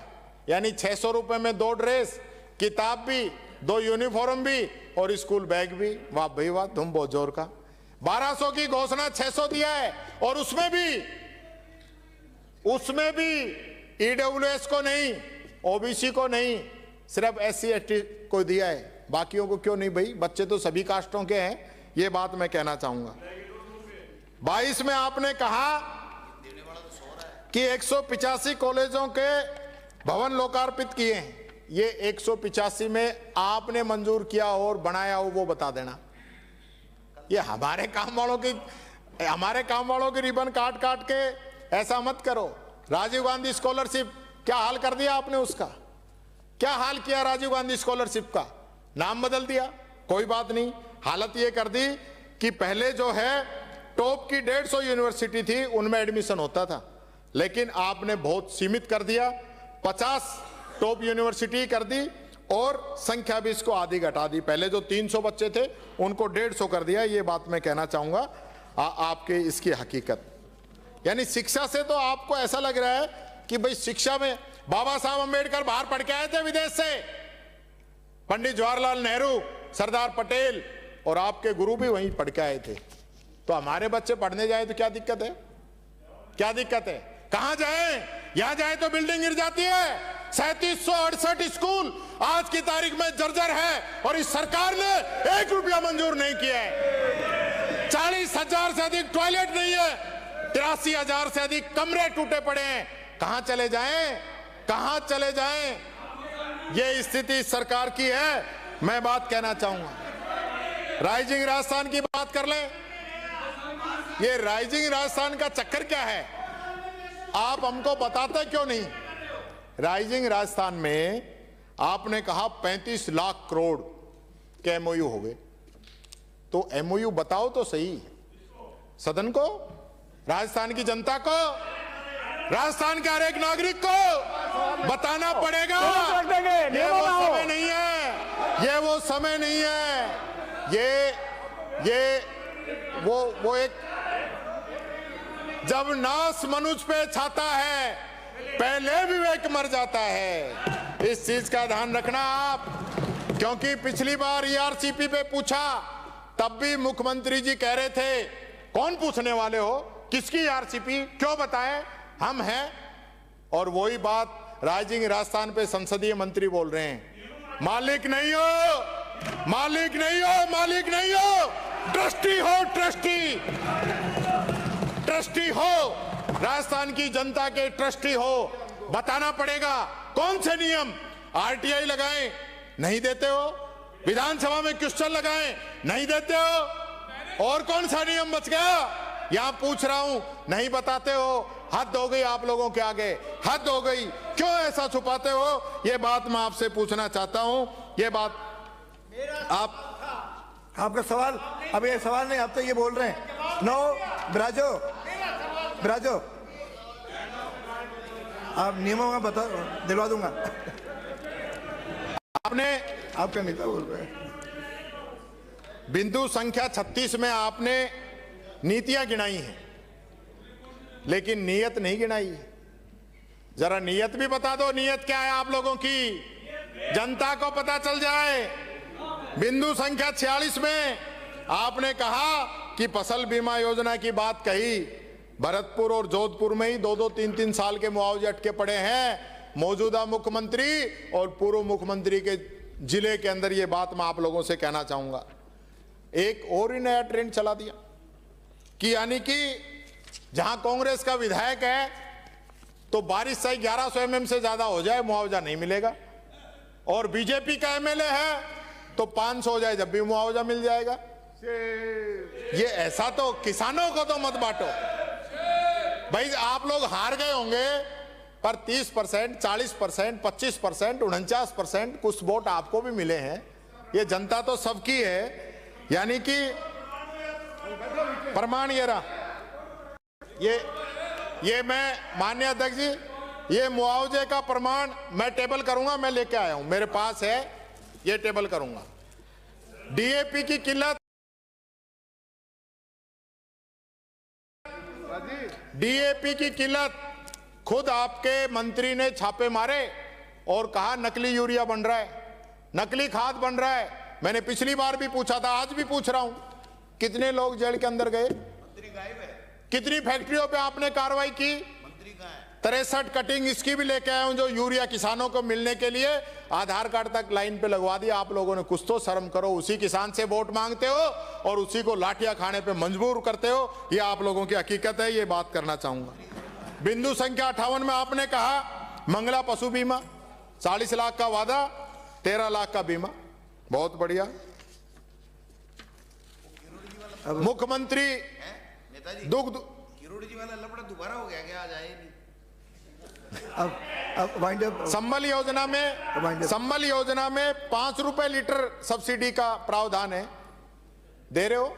यानी 600 रुपए में 2 ड्रेस, किताब भी, 2 यूनिफॉर्म भी और स्कूल बैग भी। वाह भाई वाह, तुम बहुत जोर का। 1200 की घोषणा 600 दिया है और उसमें भी ईडब्ल्यूएस को नहीं, ओबीसी को नहीं, सिर्फ SC ST को दिया है। बाकियों को क्यों नहीं भाई? बच्चे तो सभी कास्टों के हैं। ये बात मैं कहना चाहूंगा। 22 में आपने कहा कि 185 कॉलेजों के भवन लोकार्पित किए हैं। ये 185 में आपने मंजूर किया और बनाया हो वो बता देना। ये हमारे काम वालों की रिबन काट काट के ऐसा मत करो। राजीव गांधी स्कॉलरशिप क्या हाल कर दिया आपने? उसका क्या हाल किया? राजीव गांधी स्कॉलरशिप का नाम बदल दिया, कोई बात नहीं। हालत ये कर दी कि पहले जो है टॉप की 150 यूनिवर्सिटी थी, उनमें एडमिशन होता था, लेकिन आपने बहुत सीमित कर दिया। 50 टॉप यूनिवर्सिटी कर दी और संख्या भी इसको आधी घटा दी। पहले जो 300 बच्चे थे उनको 150 कर दिया। ये बात मैं कहना चाहूंगा आपके इसकी हकीकत। यानी शिक्षा से तो आपको ऐसा लग रहा है कि भाई शिक्षा में बाबा साहब अंबेडकर बाहर पढ़ के आए थे विदेश से, पंडित जवाहरलाल नेहरू, सरदार पटेल और आपके गुरु भी वहीं पढ़ के आए थे। तो हमारे बच्चे पढ़ने जाए तो क्या दिक्कत है? क्या दिक्कत है? कहां जाए? यहां जाए तो बिल्डिंग गिर जाती है। 3768 स्कूल आज की तारीख में जर्जर है और इस सरकार ने 1 रुपया मंजूर नहीं किया है। 40,000 से अधिक टॉयलेट नहीं है, 83,000 से अधिक कमरे टूटे पड़े हैं। कहां चले जाएं? कहां चले जाएं? ये स्थिति सरकार की है। मैं बात कहना चाहूंगा, राइजिंग राजस्थान की बात कर लें। ये राइजिंग राजस्थान का चक्कर क्या है, आप हमको बताते क्यों नहीं? राइजिंग राजस्थान में आपने कहा 35 लाख करोड़ के एमओयू हो गए, तो एमओयू बताओ तो सही सदन को, राजस्थान की जनता को, राजस्थान के हर एक नागरिक को बताना पड़ेगा। ये वो समय नहीं है, ये वो समय नहीं है, ये वो एक जब नाश मनुष्य पे छाता है पहले विवेक मर जाता है। इस चीज का ध्यान रखना आप, क्योंकि पिछली बार ईआरसीपी पे पूछा तब भी मुख्यमंत्री जी कह रहे थे कौन पूछने वाले हो, किसकी ईआरसीपी, क्यों बताएं, हम हैं। और वही बात राइजिंग राजस्थान पे संसदीय मंत्री बोल रहे हैं, मालिक नहीं हो, मालिक नहीं हो, मालिक नहीं हो, ट्रस्टी हो, ट्रस्टी, ट्रस्टी हो, राजस्थान की जनता के ट्रस्टी हो। बताना पड़ेगा कौन से नियम, आरटीआई लगाएं, नहीं देते हो, विधानसभा में क्वेश्चन लगाएं, नहीं देते हो, और कौन सा नियम बच गया, यहां पूछ रहा हूं, नहीं बताते हो। हद हो गई आप लोगों के आगे, हद हो गई, क्यों ऐसा छुपाते हो? ये बात मैं आपसे पूछना चाहता हूं। ये बात आपका सवाल, अब ये सवाल नहीं, आप तो ये बोल रहे हैं। नो ब्राजो, ब्राजो, आप नियमों का बता, दिलवा दूंगा। आपने, आपका नेता बोल रहे हैं। बिंदु संख्या 36 में आपने नीतियां गिनाई हैं, लेकिन नीयत नहीं गिनाई। जरा नीयत भी बता दो, नीयत क्या है आप लोगों की, जनता को पता चल जाए। बिंदु संख्या 46 में आपने कहा कि फसल बीमा योजना की बात कही, भरतपुर और जोधपुर में ही 2-2, 3-3 साल के मुआवजे अटके पड़े हैं। मौजूदा मुख्यमंत्री और पूर्व मुख्यमंत्री के जिले के अंदर ये बात मैं आप लोगों से कहना चाहूंगा। एक और ही नया ट्रेंड चला दिया कि यानी कि जहां कांग्रेस का विधायक है तो बारिश से 1100 mm से ज्यादा हो जाए मुआवजा नहीं मिलेगा, और बीजेपी का एमएलए है तो 500 हो जाए जब भी मुआवजा मिल जाएगा। ये ऐसा तो किसानों को तो मत बांटो भाई। आप लोग हार गए होंगे, पर 30%, 40%, 25%, 49% कुछ वोट आपको भी मिले हैं। ये जनता तो सबकी है, यानी कि प्रमाण ये रहा। ये मैं माननीय अध्यक्ष जी, ये मुआवजे का प्रमाण मैं टेबल करूंगा, मैं लेके आया हूं, मेरे पास है, ये टेबल करूंगा। डीएपी की किल्लत, डीएपी की किल्लत खुद आपके मंत्री ने छापे मारे और कहा नकली यूरिया बन रहा है, नकली खाद बन रहा है। मैंने पिछली बार भी पूछा था, आज भी पूछ रहा हूं, कितने लोग जेल के अंदर गए? मंत्री गायब है। कितनी फैक्ट्रियों पे आपने कार्रवाई की? मंत्री कहाँ है? 63 कटिंग इसकी भी लेके आया हूं जो यूरिया किसानों को मिलने के लिए आधार कार्ड तक लाइन पे लगवा दिया। आप लोगों ने कुछ तो शर्म करो, उसी किसान से वोट मांगते हो और उसी को लाठियां खाने पे मजबूर करते हो। ये आप लोगों की हकीकत है, ये बात करना चाहूंगा। बिंदु संख्या 58 में आपने कहा मंगला पशु बीमा, 40 लाख का वादा, 13 लाख का बीमा, बहुत बढ़िया। मुख्यमंत्री नेताजी, दुग्ध, किरोड़ी जी वाला लफड़ा दोबारा हो गया क्या? आज आए नहीं। अब वाइंड अप। संबल योजना में 5 रुपए लीटर सब्सिडी का प्रावधान है, दे रहे हो?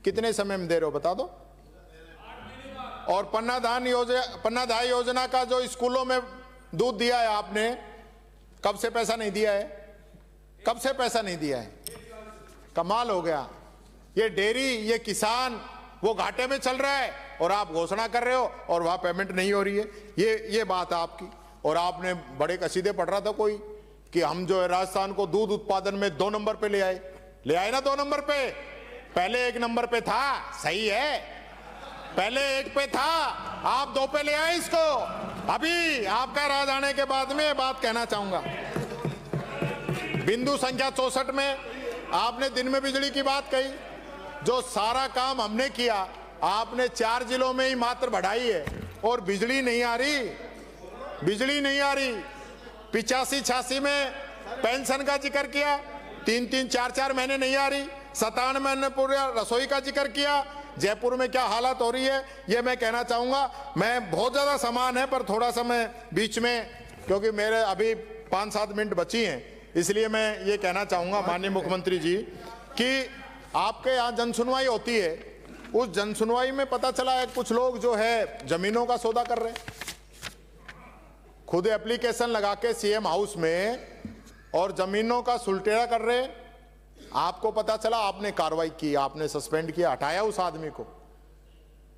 कितने समय में दे रहे हो बता दो। और पन्नाधाय योजना का जो स्कूलों में दूध दिया है आपने, कब से पैसा नहीं दिया है? कब से पैसा नहीं दिया है? कमाल हो गया। ये डेयरी, ये किसान वो घाटे में चल रहा है और आप घोषणा कर रहे हो और वहां पेमेंट नहीं हो रही है। ये बात है आपकी। और आपने बड़े कसीदे पढ़ रहा था कोई कि हम जो है राजस्थान को दूध उत्पादन में 2 नंबर पे ले आए ना 2 नंबर पे। पहले 1 नंबर पे था, सही है, पहले 1 पे था, आप 2 पे ले आए इसको। अभी आपका राज आने के बाद में बात कहना चाहूंगा। बिंदु संख्या 64 में आपने दिन में बिजली की बात कही, जो सारा काम हमने किया आपने 4 जिलों में ही मात्र बढ़ाई है और बिजली नहीं आ रही, बिजली नहीं आ रही। 85-86 में पेंशन का जिक्र किया, 3-3, 4-4 महीने नहीं आ रही। 97 में पूरा रसोई का जिक्र किया, जयपुर में क्या हालत हो रही है ये मैं कहना चाहूंगा। मैं बहुत ज्यादा सामान है पर थोड़ा सा मैं बीच में, क्योंकि मेरे अभी 5-7 मिनट बची हैं, इसलिए मैं ये कहना चाहूंगा माननीय मुख्यमंत्री जी कि आपके यहाँ जनसुनवाई होती है, उस जनसुनवाई में पता चला है कुछ लोग जो है जमीनों का सौदा कर रहे हैं, खुद एप्लीकेशन लगा के सीएम हाउस में और जमीनों का सुलटेरा कर रहे हैं। आपको पता चला, आपने कार्रवाई की, आपने सस्पेंड किया, हटाया उस आदमी को,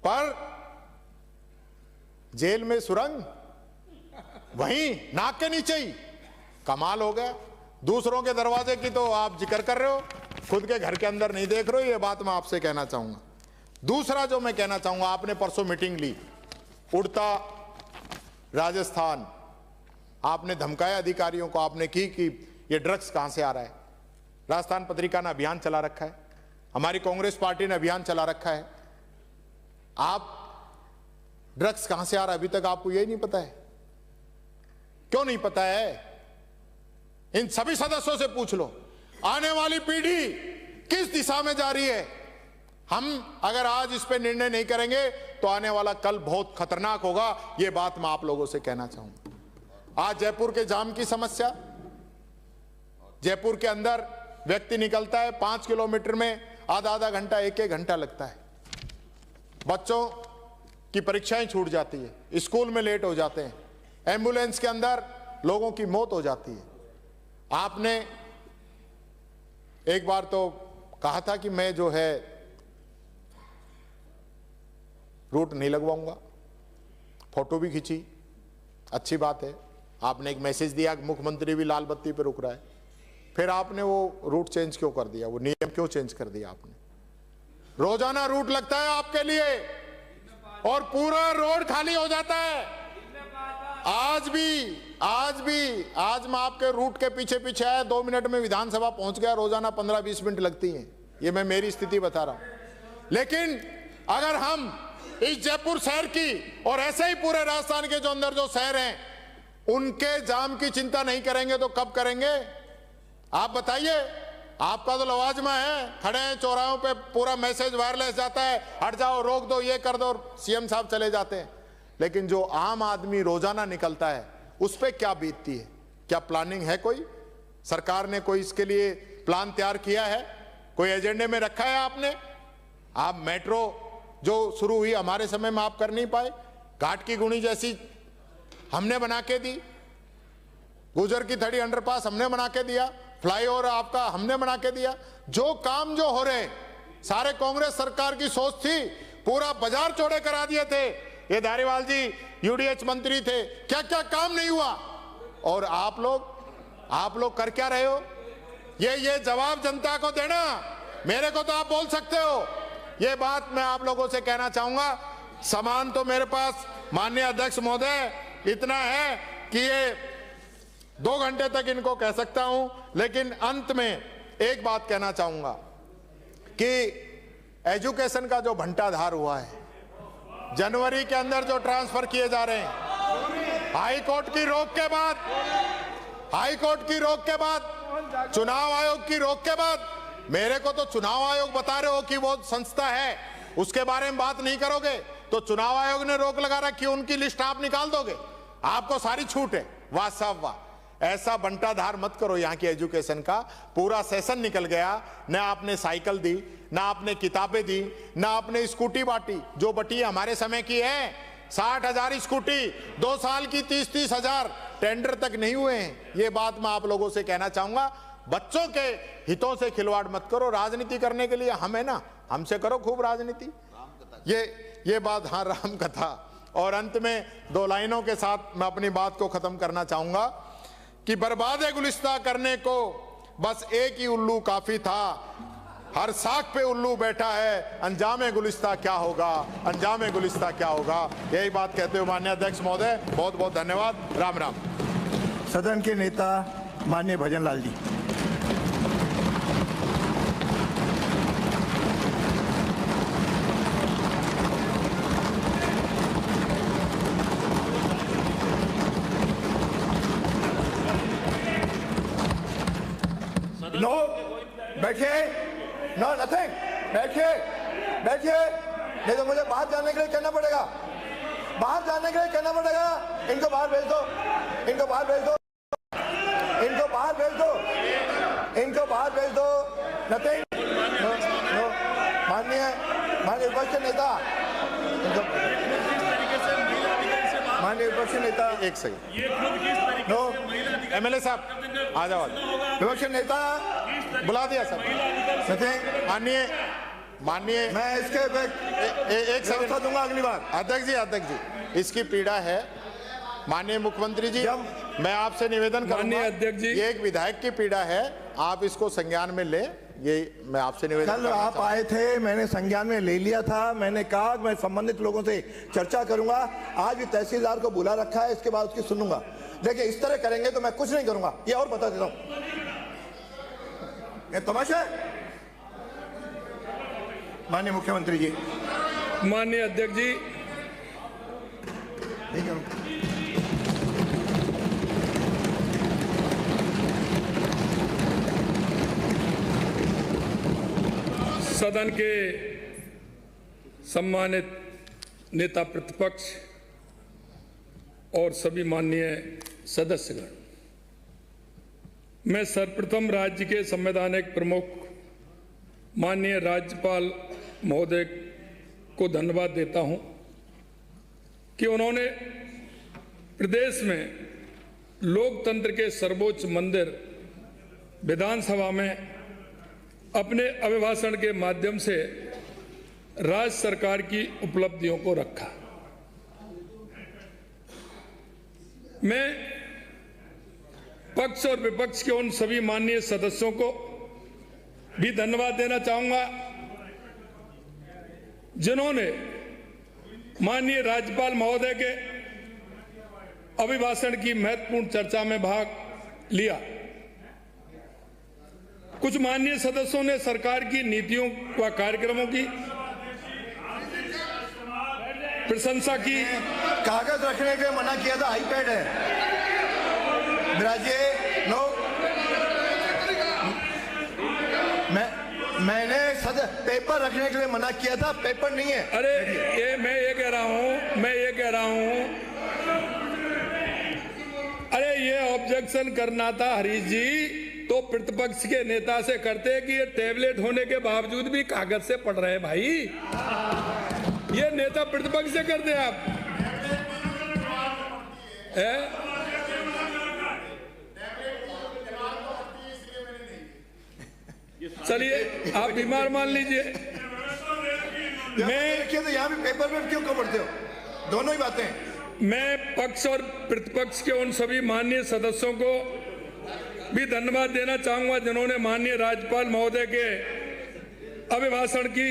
पर जेल में सुरंग वहीं नाक के नीचे ही। कमाल हो गया। दूसरों के दरवाजे की तो आप जिक्र कर रहे हो, खुद के घर के अंदर नहीं देख रहे हो। ये बात मैं आपसे कहना चाहूंगा। दूसरा जो मैं कहना चाहूंगा, आपने परसों मीटिंग ली, उड़ता राजस्थान, आपने धमकाया अधिकारियों को, आपने की कि ये ड्रग्स कहां से आ रहा है। राजस्थान पत्रिका ने अभियान चला रखा है, हमारी कांग्रेस पार्टी ने अभियान चला रखा है। आप ड्रग्स कहां से आ रहा है अभी तक आपको यही नहीं पता है? क्यों नहीं पता है? इन सभी सदस्यों से पूछ लो, आने वाली पीढ़ी किस दिशा में जा रही है। हम अगर आज इस पे निर्णय नहीं करेंगे तो आने वाला कल बहुत खतरनाक होगा। यह बात मैं आप लोगों से कहना चाहूंगा। आज जयपुर के जाम की समस्या, जयपुर के अंदर व्यक्ति निकलता है 5 किलोमीटर में आधा घंटा, 1 घंटा लगता है। बच्चों की परीक्षाएं छूट जाती है, स्कूल में लेट हो जाते हैं, एम्बुलेंस के अंदर लोगों की मौत हो जाती है। आपने एक बार तो कहा था कि मैं जो है रूट नहीं लगवाऊंगा, फोटो भी खींची, अच्छी बात है। आपने एक मैसेज दिया कि मुख्यमंत्री भी लाल बत्ती पर रुक रहा है, फिर आपने वो रूट चेंज क्यों कर दिया? वो नियम क्यों चेंज कर दिया आपने? रोजाना रूट लगता है आपके लिए और पूरा रोड खाली हो जाता है। आज मैं आपके रूट के पीछे पीछे आया, 2 मिनट में विधानसभा पहुंच गया। रोजाना 15-20 मिनट लगती हैं। ये मैं मेरी स्थिति बता रहा हूं। लेकिन अगर हम इस जयपुर शहर की और ऐसे ही पूरे राजस्थान के जो अंदर जो शहर हैं उनके जाम की चिंता नहीं करेंगे तो कब करेंगे? आप बताइए। आपका तो लवाजमा है, खड़े हैं चौराहों पे, पूरा मैसेज वायरलेस जाता है, हट जाओ, रोक दो, ये कर दो, सीएम साहब चले जाते हैं। लेकिन जो आम आदमी रोजाना निकलता है उस पे क्या बीतती है? क्या प्लानिंग है? कोई सरकार ने कोई इसके लिए प्लान तैयार किया है? कोई एजेंडे में रखा है आपने? आप मेट्रो जो शुरू हुई हमारे समय में आप कर नहीं पाए, घाट की गुणी जैसी हमने बना के दी, गुजर की थड़ी अंडरपास हमने बना के दिया, फ्लाईओवर आपका हमने बना के दिया। जो काम जो हो रहे सारे कांग्रेस सरकार की सोच थी। पूरा बाजार चौड़े करा दिए थे, ये धारीवाल जी यूडीएच मंत्री थे, क्या क्या काम नहीं हुआ। और आप लोग कर क्या रहे हो? ये जवाब जनता को देना। मेरे को तो आप बोल सकते हो। ये बात मैं आप लोगों से कहना चाहूंगा। सामान तो मेरे पास माननीय अध्यक्ष महोदय इतना है कि ये 2 घंटे तक इनको कह सकता हूं। लेकिन अंत में एक बात कहना चाहूंगा कि एजुकेशन का जो भंटाधार हुआ है, जनवरी के अंदर जो ट्रांसफर किए जा रहे हैं, हाई कोर्ट की रोक के बाद, चुनाव आयोग की रोक के बाद, मेरे को तो चुनाव आयोग बता रहे हो कि वो संस्था है, उसके बारे में बात नहीं करोगे तो चुनाव आयोग ने रोक लगा रखी, उनकी लिस्ट आप निकाल दोगे, आपको सारी छूट है। वाह साहब वाह। ऐसा बंटाधार मत करो। यहाँ की एजुकेशन का पूरा सेशन निकल गया, न आपने साइकिल दी, ना आपने किताबें दी, ना आपने स्कूटी बांटी। जो बटी हमारे समय की है 60,000 स्कूटी, 2 साल की 30-30 हजार, टेंडर तक नहीं हुए हैं। ये बात मैं आप लोगों से कहना चाहूंगा। बच्चों के हितों से खिलवाड़ मत करो। राजनीति करने के लिए हम है ना, हमसे करो खूब राजनीति। ये बात, हाँ, राम कथा। और अंत में 2 लाइनों के साथ मैं अपनी बात को खत्म करना चाहूंगा कि बर्बाद गुलिस्ता करने को बस एक ही उल्लू काफी था, हर साख पे उल्लू बैठा है, अंजामे गुलिस्ता क्या होगा, अंजामे गुलिस्ता क्या होगा। यही बात कहते हुए माननीय अध्यक्ष महोदय बहुत बहुत धन्यवाद। राम राम। सदन के नेता माननीय भजन लाल जी। नो, बैठिए। No, nothing. बैठिए। नहीं तो मुझे बाहर जाने के लिए कहना पड़ेगा, बाहर जाने के लिए कहना पड़ेगा। इनको बाहर भेज दो, इनको बाहर भेज दो, इनको बाहर भेज दो, इनको बाहर भेज दो। नथिंग, नो नो, माननीय विपक्ष नेता, माननीय विपक्ष नेता, एक सेकंड, नो एमएलए साहब आ जाओ, विपक्ष नेता बुला दिया सर। नथिंग, माननीय मैं इसके एक व्यवस्था दूंगा अगली बार। अध्यक्ष जी, इसकी पीड़ा है। माननीय मुख्यमंत्री जी, मैं आपसे निवेदन करूंगा, अध्यक्ष जी, ये एक विधायक की पीड़ा है, आप इसको संज्ञान में लें। ये मैं आपसे निवेदन कल आप आए थे, मैंने संज्ञान में ले लिया था। मैंने कहा मैं संबंधित लोगों से चर्चा करूंगा। आज भी तहसीलदार को बुला रखा है, इसके बाद उसकी सुनूंगा। देखिए इस तरह करेंगे तो मैं कुछ नहीं करूंगा, ये और बता देता हूं। ये तमाशा है। माननीय मुख्यमंत्री जी, माननीय अध्यक्ष जी, नहीं करूंगा। सदन के सम्मानित नेता प्रतिपक्ष और सभी माननीय सदस्यगण, मैं सर्वप्रथम राज्य के संवैधानिक प्रमुख माननीय राज्यपाल महोदय को धन्यवाद देता हूं कि उन्होंने प्रदेश में लोकतंत्र के सर्वोच्च मंदिर विधानसभा में अपने अभिभाषण के माध्यम से राज्य सरकार की उपलब्धियों को रखा। मैं पक्ष और विपक्ष के उन सभी माननीय सदस्यों को भी धन्यवाद देना चाहूंगा जिन्होंने माननीय राज्यपाल महोदय के अभिभाषण की महत्वपूर्ण चर्चा में भाग लिया। कुछ माननीय सदस्यों ने सरकार की नीतियों व कार्यक्रमों की प्रशंसा की। कागज रखने के लिए मना किया था, आईपैड है। विराजिए, नो, मैंने पेपर रखने के लिए मना किया था, पेपर नहीं है। अरे ये मैं ये कह रहा हूं, अरे ये ऑब्जेक्शन करना था हरीश जी तो प्रतिपक्ष के नेता से करते कि ये टैबलेट होने के बावजूद भी कागज से पढ़ रहे हैं भाई। ये नेता प्रतिपक्ष से करते आप चलिए आप बीमार मान लीजिए। मैं तो यहाँ भी पेपर में क्यों पढ़ते हो? दोनों ही बातें। मैं पक्ष और प्रतिपक्ष के उन सभी माननीय सदस्यों को भी धन्यवाद देना चाहूंगा जिन्होंने माननीय राज्यपाल महोदय के अभिभाषण की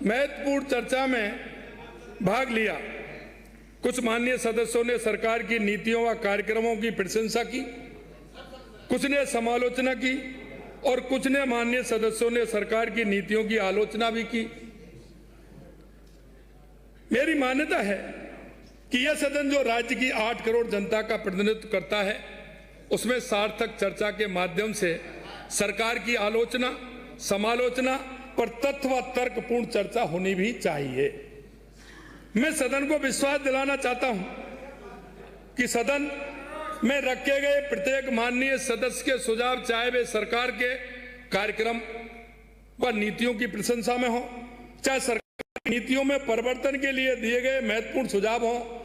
महत्वपूर्ण चर्चा में भाग लिया। कुछ माननीय सदस्यों ने सरकार की नीतियों व कार्यक्रमों की प्रशंसा की, कुछ ने समालोचना की और कुछ ने माननीय सदस्यों ने सरकार की नीतियों की आलोचना भी की। मेरी मान्यता है कि यह सदन जो राज्य की 8 करोड़ जनता का प्रतिनिधित्व करता है, उसमें सार्थक चर्चा के माध्यम से सरकार की आलोचना, समालोचना पर तथ्य व तर्कपूर्ण चर्चा होनी भी चाहिए। मैं सदन को विश्वास दिलाना चाहता हूं कि सदन में रखे गए प्रत्येक माननीय सदस्य के सुझाव, चाहे वे सरकार के कार्यक्रम व नीतियों की प्रशंसा में हो, चाहे सरकार की नीतियों में परिवर्तन के लिए दिए गए महत्वपूर्ण सुझाव हो,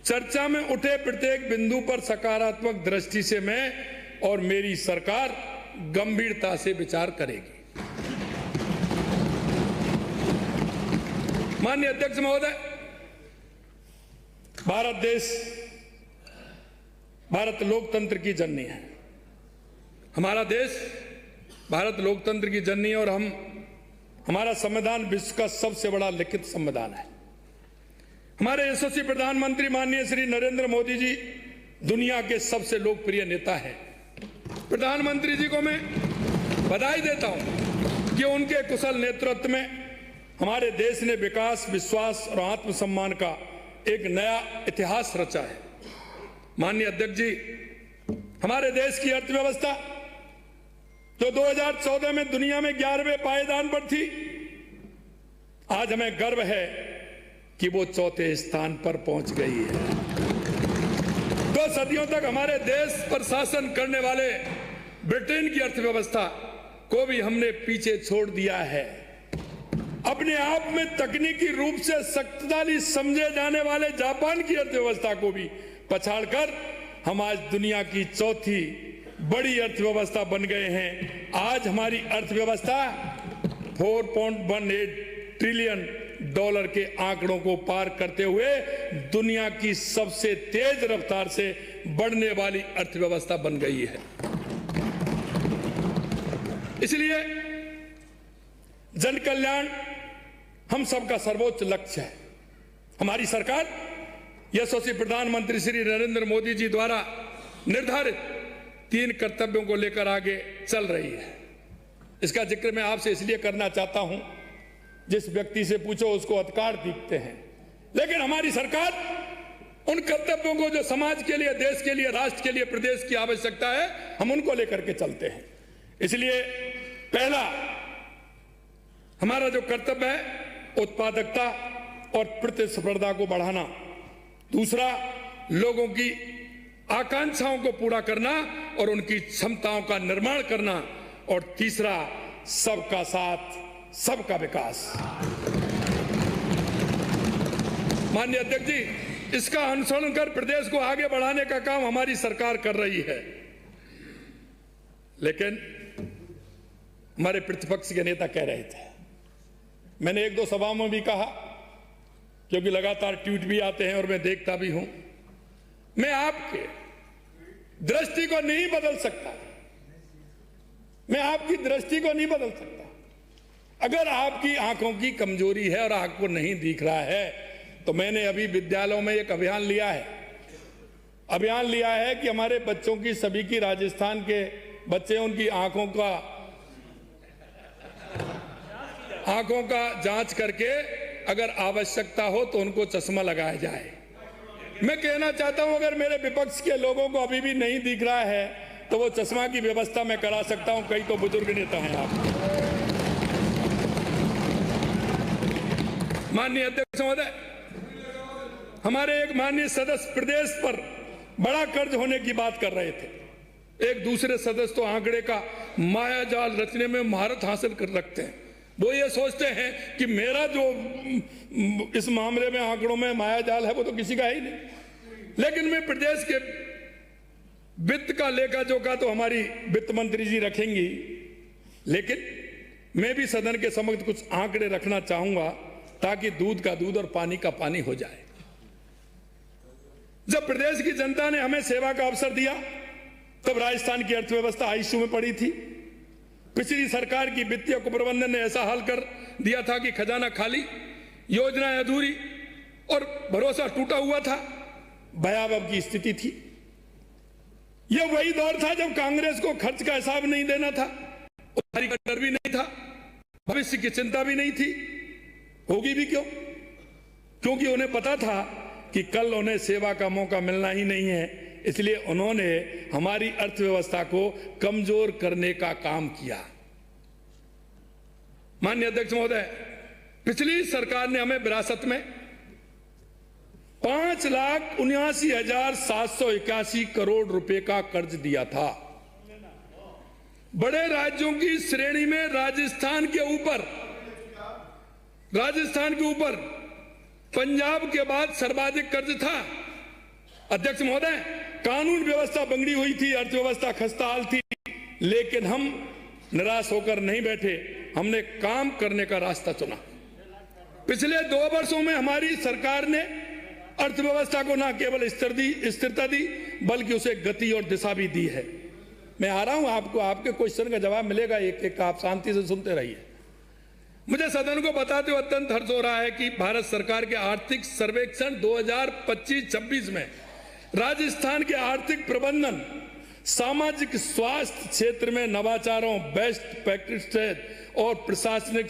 चर्चा में उठे प्रत्येक बिंदु पर सकारात्मक दृष्टि से मैं और मेरी सरकार गंभीरता से विचार करेगी। माननीय अध्यक्ष महोदय, भारत लोकतंत्र की जननी है। हमारा देश भारत लोकतंत्र की जननी है और हमारा संविधान विश्व का सबसे बड़ा लिखित संविधान है। हमारे यशस्वी प्रधानमंत्री माननीय श्री नरेंद्र मोदी जी दुनिया के सबसे लोकप्रिय नेता हैं। प्रधानमंत्री जी को मैं बधाई देता हूं कि उनके कुशल नेतृत्व में हमारे देश ने विकास, विश्वास और आत्मसम्मान का एक नया इतिहास रचा है। माननीय अध्यक्ष जी, हमारे देश की अर्थव्यवस्था जो 2014 में दुनिया में 11वें पायदान पर थी, आज हमें गर्व है कि वो चौथे स्थान पर पहुंच गई है। 2 सदियों तक हमारे देश पर शासन करने वाले ब्रिटेन की अर्थव्यवस्था को भी हमने पीछे छोड़ दिया है। अपने आप में तकनीकी रूप से शक्तिशाली समझे जाने वाले जापान की अर्थव्यवस्था को भी पछाड़कर हम आज दुनिया की चौथी बड़ी अर्थव्यवस्था बन गए हैं। आज हमारी अर्थव्यवस्था $4.18 ट्रिलियन के आंकड़ों को पार करते हुए दुनिया की सबसे तेज रफ्तार से बढ़ने वाली अर्थव्यवस्था बन गई है। इसलिए जन कल्याण हम सबका सर्वोच्च लक्ष्य है। हमारी सरकार यशस्वी प्रधानमंत्री श्री नरेंद्र मोदी जी द्वारा निर्धारित 3 कर्तव्यों को लेकर आगे चल रही है। इसका जिक्र मैं आपसे इसलिए करना चाहता हूं, जिस व्यक्ति से पूछो उसको अधिकार दिखते हैं, लेकिन हमारी सरकार उन कर्तव्यों को जो समाज के लिए, देश के लिए, राष्ट्र के लिए, प्रदेश की आवश्यकता है, हम उनको लेकर के चलते हैं। इसलिए पहला हमारा जो कर्तव्य है उत्पादकता और प्रतिस्पर्धा को बढ़ाना, दूसरा लोगों की आकांक्षाओं को पूरा करना और उनकी क्षमताओं का निर्माण करना, और तीसरा सबका साथ सबका विकास। माननीय अध्यक्ष जी, इसका अनुसरण कर प्रदेश को आगे बढ़ाने का काम हमारी सरकार कर रही है। लेकिन हमारे प्रतिपक्ष के नेता कह रहे थे, मैंने 1-2 सभाओं में भी कहा, क्योंकि लगातार ट्वीट भी आते हैं और मैं देखता भी हूं, मैं आपके दृष्टि को नहीं बदल सकता, मैं आपकी दृष्टि को नहीं बदल सकता। अगर आपकी आंखों की कमजोरी है और आपको नहीं दिख रहा है, तो मैंने अभी विद्यालयों में एक अभियान लिया है कि हमारे बच्चों की, सभी की, राजस्थान के बच्चे, उनकी आंखों का जांच करके अगर आवश्यकता हो तो उनको चश्मा लगाया जाए। मैं कहना चाहता हूं, अगर मेरे विपक्ष के लोगों को अभी भी नहीं दिख रहा है तो वो चश्मा की व्यवस्था मैं करा सकता हूं। कई तो बुजुर्ग नेता हैं आप। माननीय अध्यक्ष महोदय, हमारे एक माननीय सदस्य प्रदेश पर बड़ा कर्ज होने की बात कर रहे थे। एक दूसरे सदस्य तो आंकड़े का मायाजाल रचने में महारत हासिल कर रखते हैं। वो ये सोचते हैं कि मेरा जो इस मामले में आंकड़ों में मायाजाल है वो तो किसी का है ही नहीं। लेकिन मैं प्रदेश के वित्त का लेखा जोखा तो हमारी वित्त मंत्री जी रखेंगी, लेकिन मैं भी सदन के समक्ष कुछ आंकड़े रखना चाहूंगा ताकि दूध का दूध और पानी का पानी हो जाए। जब प्रदेश की जनता ने हमें सेवा का अवसर दिया तब राजस्थान की अर्थव्यवस्था आईसीयू में पड़ी थी। पिछली सरकार की वित्तीय कुप्रबंधन ने ऐसा हाल कर दिया था कि खजाना खाली, योजनाएं अधूरी और भरोसा टूटा हुआ था। भयावह की स्थिति थी। यह वही दौर था जब कांग्रेस को खर्च का हिसाब नहीं देना था, उधारी का डर भी नहीं था, भविष्य की चिंता भी नहीं थी। होगी भी क्यों? क्योंकि उन्हें पता था कि कल उन्हें सेवा का मौका मिलना ही नहीं है। इसलिए उन्होंने हमारी अर्थव्यवस्था को कमजोर करने का काम किया। माननीय अध्यक्ष महोदय, पिछली सरकार ने हमें विरासत में 5,79,781 करोड़ रुपए का कर्ज दिया था। बड़े राज्यों की श्रेणी में राजस्थान के ऊपर पंजाब के बाद सर्वाधिक कर्ज था। अध्यक्ष महोदय, कानून व्यवस्था बंगड़ी हुई थी, अर्थव्यवस्था खस्ताहाल थी, लेकिन हम निराश होकर नहीं बैठे, हमने काम करने का रास्ता चुना। पिछले 2 वर्षों में हमारी सरकार ने अर्थव्यवस्था को न केवल स्थिरता दी बल्कि उसे गति और दिशा भी दी है। मैं आ रहा हूं, आपको आपके क्वेश्चन का जवाब मिलेगा एक एक, आप शांति से सुनते रहिए। मुझे सदन को बताते हुए अत्यंत हर्ष हो रहा है कि भारत सरकार के आर्थिक सर्वेक्षण 2025-26 में राजस्थान के आर्थिक प्रबंधन, सामाजिक स्वास्थ्य क्षेत्र में नवाचारों, बेस्ट प्रैक्टिसेस और प्रशासनिक